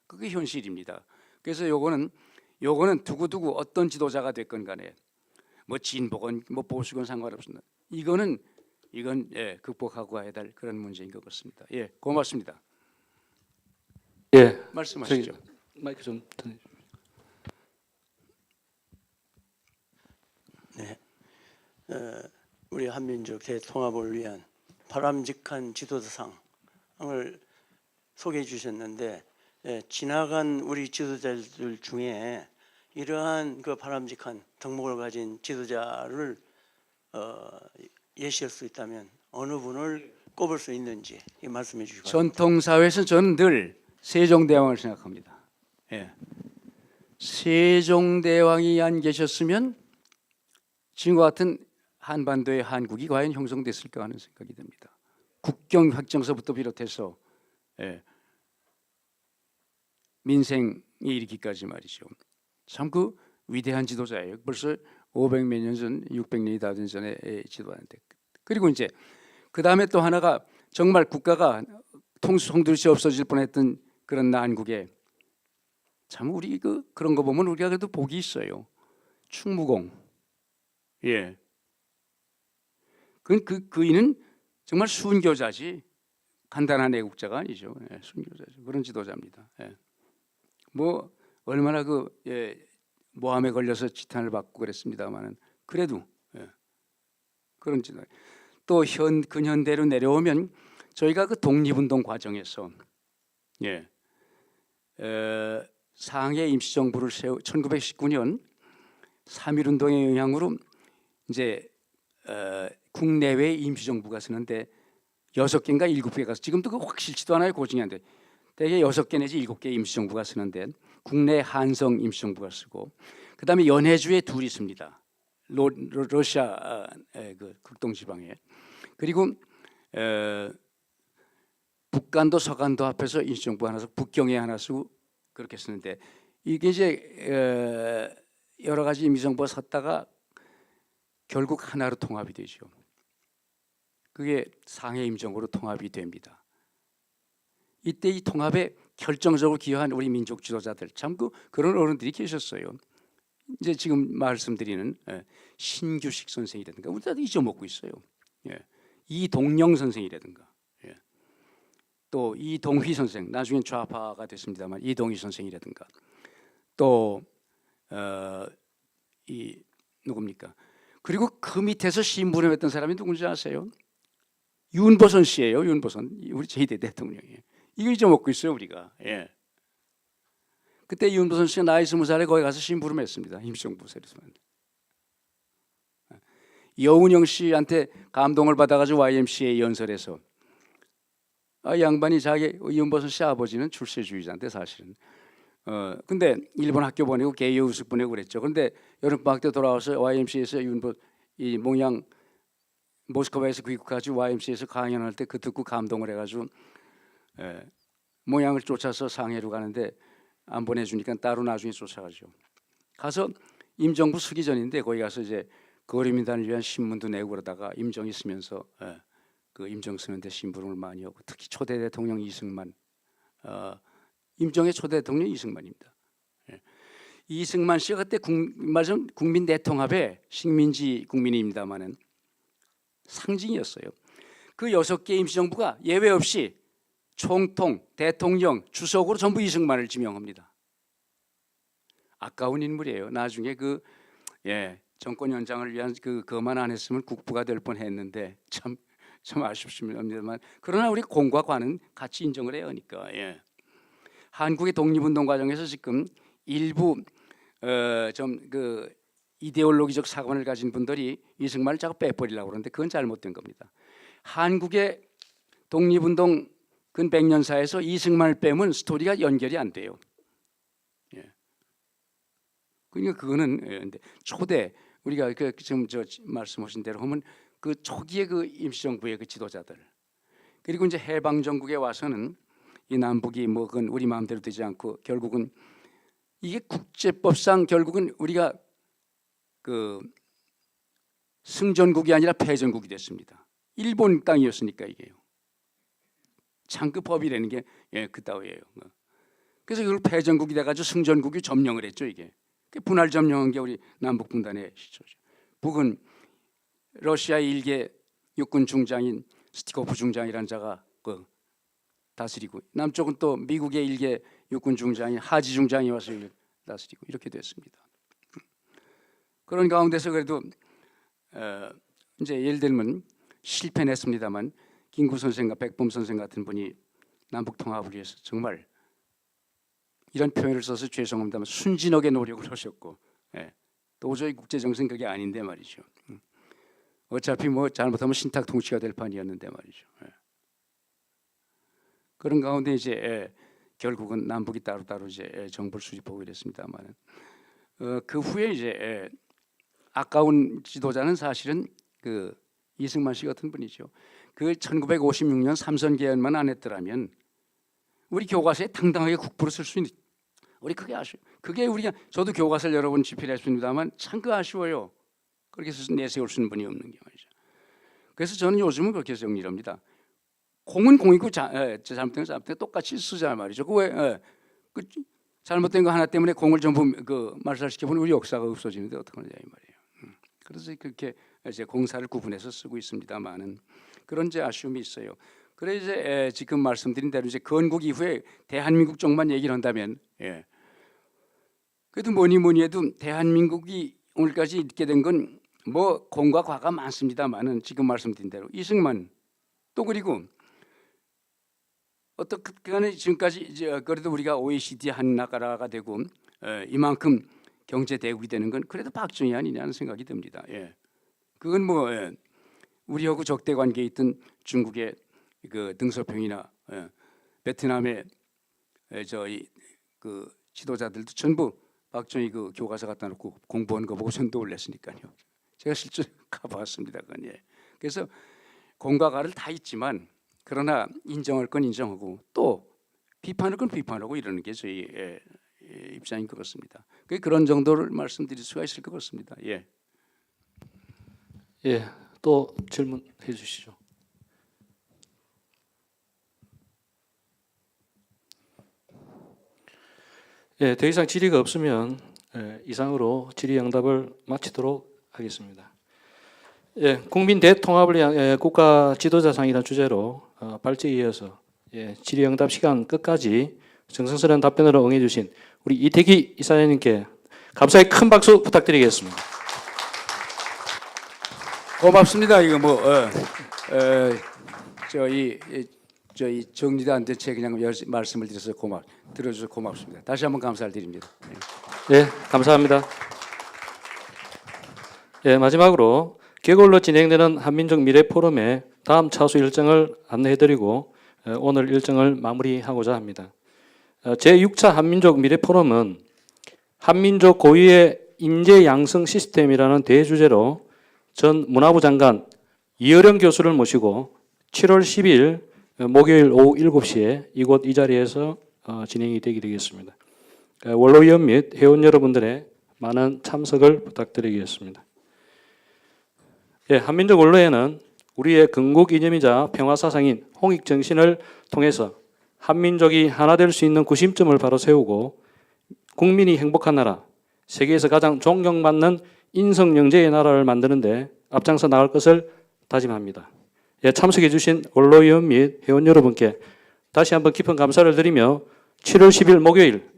그게 현실입니다. 그래서 요거는 두고두고 어떤 지도자가 됐건 간에 뭐 진보건 뭐 보수건 상관없습니다. 이건 극복하고 가야 될 그런 문제인 것 같습니다. 예, 고맙습니다. 예, 말씀하시죠. 마이크 좀 전해주십시오. 네, 우리 한민족 대통합을 위한 바람직한 지도자상을 소개해 주셨는데 지나간 우리 지도자들 중에 이러한 그 바람직한 덕목을 가진 지도자를 예시할 수 있다면 어느 분을 꼽을 수 있는지 말씀해 주시기 바랍니다. 전통사회에서 저는 늘 세종대왕을 생각합니다. 예. 세종대왕이 안 계셨으면 지금과 같은 한반도의 한국이 과연 형성됐을까 하는 생각이 듭니다. 국경 확정서부터 비롯해서 민생이 이르기까지 말이죠. 참 그 위대한 지도자예요. 벌써 500몇 년 전, 600년이 다 된 전에 지도하는데 그리고 이제 그 다음에 또 하나가 정말 국가가 통두리째 없어질 뻔했던 그런 난국에 참 우리 그런 거 보면 우리가 그래도 복이 있어요. 충무공. 예. 그이는 정말 순교자지 간단한 애국자가 아니죠. 순교자죠. 그런 지도자입니다. 뭐 얼마나 모함에 걸려서 지탄을 받고 그랬습니다만은 그래도 그런 지도. 또 근현대로 내려오면 저희가 그 독립운동 과정에서 상해 임시정부를 1919년 3.1운동의 영향으로 이제 국내외 임시정부가 쓰는데 6개인가 7개가 지금도 그 확실치도 않아요. 고증이 안 돼. 대개 6개 내지 7개 임시정부가 쓰는데 국내 한성 임시정부가 쓰고 그다음에 연해주에 둘이 있습니다. 러시아 그 극동지방에 그리고 북간도 서간도 합해서 임시정부 하나 쓰고 북경에 하나 쓰고 그렇게 쓰는데 이게 이제 여러 가지 임시정부가 섰다가 결국 하나로 통합이 되죠. 그게 상해 임시정부로 통합이 됩니다. 이때 이 통합에 결정적으로 기여한 우리 민족 지도자들 참 그런 어른들이 계셨어요. 이제 지금 말씀드리는 신규식 선생이라든가 우리 다들 잊어먹고 있어요. 이동영 선생이라든가 또 이동휘 선생, 나중엔 좌파가 됐습니다만 이동휘 선생이라든가 또 이 누굽니까? 그리고 그 밑에서 신부름 했던 사람이 누군지 아세요? 윤보선 씨예요. 윤보선, 우리 제2대 대통령이에요. 이거 잊어먹고 있어요 우리가. 그때 윤보선 씨가 나이 20살에 거기 가서 심부름했습니다. 임시정부에서. 여운형 씨한테 감동을 받아가지고 YMCA 연설에서 양반이 자기 윤보선 씨 아버지는 출세주의자인데 사실은 근데 일본 학교 보내고 개요 우습 보내고 그랬죠. 그런데 여름방학 때 돌아와서 YMCA에서 이 몽양 모스크바에서 귀국하지 YMCA에서 강연할 때 그 듣고 감동을 해가지고 몽양을 쫓아서 상해로 가는데 안 보내주니까 따로 나중에 쫓아가죠. 가서 임정부 쓰기 전인데 거기 가서 이제 거리민단을 위한 신문도 내고 그러다가 임정이 쓰면서 그 임정 쓰는데 심부름을 많이 하고 특히 초대 대통령 이승만 임정의 초대 대통령 이승만입니다. 이승만 씨가 그때 말씀 국민 대통합의 식민지 국민입니다만은 상징이었어요. 그 6개 임시정부가 예외 없이 총통, 대통령, 주석으로 전부 이승만을 지명합니다. 아까운 인물이에요. 나중에 정권 연장을 위한 그만 안 했으면 국부가 될 뻔했는데 참 아쉽습니다만 그러나 우리 공과 관은 같이 인정을 해야 하니까. 한국의 독립운동 과정에서 지금 일부 좀 이데올로기적 사관을 가진 분들이 이승만을 자꾸 빼버리려고 그러는데 그건 잘못된 겁니다. 한국의 독립운동 근 100년사에서 이승만을 빼면 스토리가 연결이 안 돼요. 그러니까 그거는 초대 우리가 지금 말씀하신 대로 하면 그 초기의 그 임시정부의 그 지도자들 그리고 이제 해방 정국에 와서는 이 남북이 그건 우리 마음대로 되지 않고 결국은 이게 국제법상 결국은 우리가 그 승전국이 아니라 패전국이 됐습니다. 일본 땅이었으니까 이게요. 장급법이라는 게 그따위예요. 그래서 이걸 패전국이 돼가지고 승전국이 점령을 했죠. 이게 분할 점령한 게 우리 남북 분단의 시초죠. 북은 러시아 일개 육군 중장인 스티코프 중장이라는 자가 다스리고 남쪽은 또 미국의 일개 육군 중장인 하지 중장이 와서 다스리고 이렇게 됐습니다. 그런 가운데서 그래도 이제 예를 들면 실패는 했습니다만 김구 선생과 백범 선생 같은 분이 남북 통합을 위해서 정말 이런 표현을 써서 죄송합니다만 순진하게 노력을 하셨고 도저히 국제 정세는 그게 아닌데 말이죠. 어차피 잘못하면 신탁 통치가 될 판이었는데 말이죠. 그런 가운데 이제 결국은 남북이 따로따로 이제 정부를 수립하고 이랬습니다만 그 후에 이제 아까운 지도자는 사실은 그 이승만 씨 같은 분이죠. 그 1956년 삼선 개헌만 안 했더라면 우리 교과서에 당당하게 국부를 쓸 수 있는 우리 그게 아쉬워. 그게 우리가 저도 교과서를 여러 번 집필했습니다만 참 그 아쉬워요. 그렇게 해서 내세울 수 있는 분이 없는 게 말이죠. 그래서 저는 요즘은 그렇게 정리를 합니다. 공은 공이고 잘못된 거 잘못된 거 똑같이 쓰자 말이죠. 그 잘못된 거 하나 때문에 공을 전부 말살시켜보면 우리 역사가 없어지는데 어떡하느냐 이 말이에요. 그래서 그렇게 이제 공사를 구분해서 쓰고 있습니다만은 그런 이제 아쉬움이 있어요. 그래 이제 지금 말씀드린 대로 이제 건국 이후에 대한민국 쪽만 얘기를 한다면 그래도 뭐니 해도 대한민국이 오늘까지 있게 된 건 공과 과가 많습니다만은 지금 말씀드린 대로 이승만 또 그리고 어떻게 지금까지 이제 그래도 우리가 OECD 한 나라가 되고 이만큼 경제 대국이 되는 건 그래도 박정희 아니냐는 생각이 듭니다. 그건 우리하고 적대 관계에 있던 중국의 그 등소평이나 베트남의 그 지도자들도 전부 박정희 그 교과서 갖다 놓고 공부한 거 보고 전도 올렸으니까요. 제가 실제로 가봤습니다. 그건 그래서 공과 과를 다 있지만 그러나 인정할 건 인정하고 또 비판할 건 비판하고 이러는 게 저희의 입장인 것 같습니다. 그런 정도를 말씀드릴 수가 있을 것 같습니다. 예. 예, 또 질문해 주시죠. 예, 더 이상 질의가 없으면 이상으로 질의응답을 마치도록 하겠습니다. 예, 국민 대통합을 위한 국가 지도자상이라는 주제로 발제에 이어서 질의응답 시간 끝까지 정성스러운 답변을 응해주신 우리 이태기 이사장님께 감사의 큰 박수 부탁드리겠습니다. 고맙습니다. 이거 뭐 저희 정리도 안 된 채 그냥 말씀을 드려서 들어주셔서 고맙습니다. 다시 한번 감사를 드립니다. 네, 감사합니다. 예, 마지막으로 개골로 진행되는 한민족 미래 포럼의 다음 차수 일정을 안내해드리고 오늘 일정을 마무리하고자 합니다. 제6차 한민족 미래 포럼은 한민족 고유의 인재 양성 시스템이라는 대주제로 전 문화부 장관 이어령 교수를 모시고 7월 10일 목요일 오후 7시에 이곳 이 자리에서 진행이 되겠습니다. 원로위원 및 회원 여러분들의 많은 참석을 부탁드리겠습니다. 예, 한민족 원로회는 우리의 건국 이념이자 평화사상인 홍익정신을 통해서 한민족이 하나 될 수 있는 구심점을 바로 세우고 국민이 행복한 나라, 세계에서 가장 존경받는 인성영재의 나라를 만드는 데 앞장서 나갈 것을 다짐합니다. 예, 참석해 주신 원로위원 및 회원 여러분께 다시 한번 깊은 감사를 드리며 7월 10일 목요일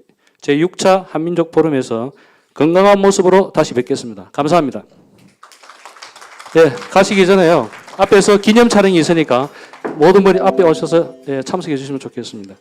제6차 한민족 포럼에서 건강한 모습으로 다시 뵙겠습니다. 감사합니다. 예, 가시기 전에요. 앞에서 기념 촬영이 있으니까 모든 분이 앞에 오셔서 참석해 주시면 좋겠습니다.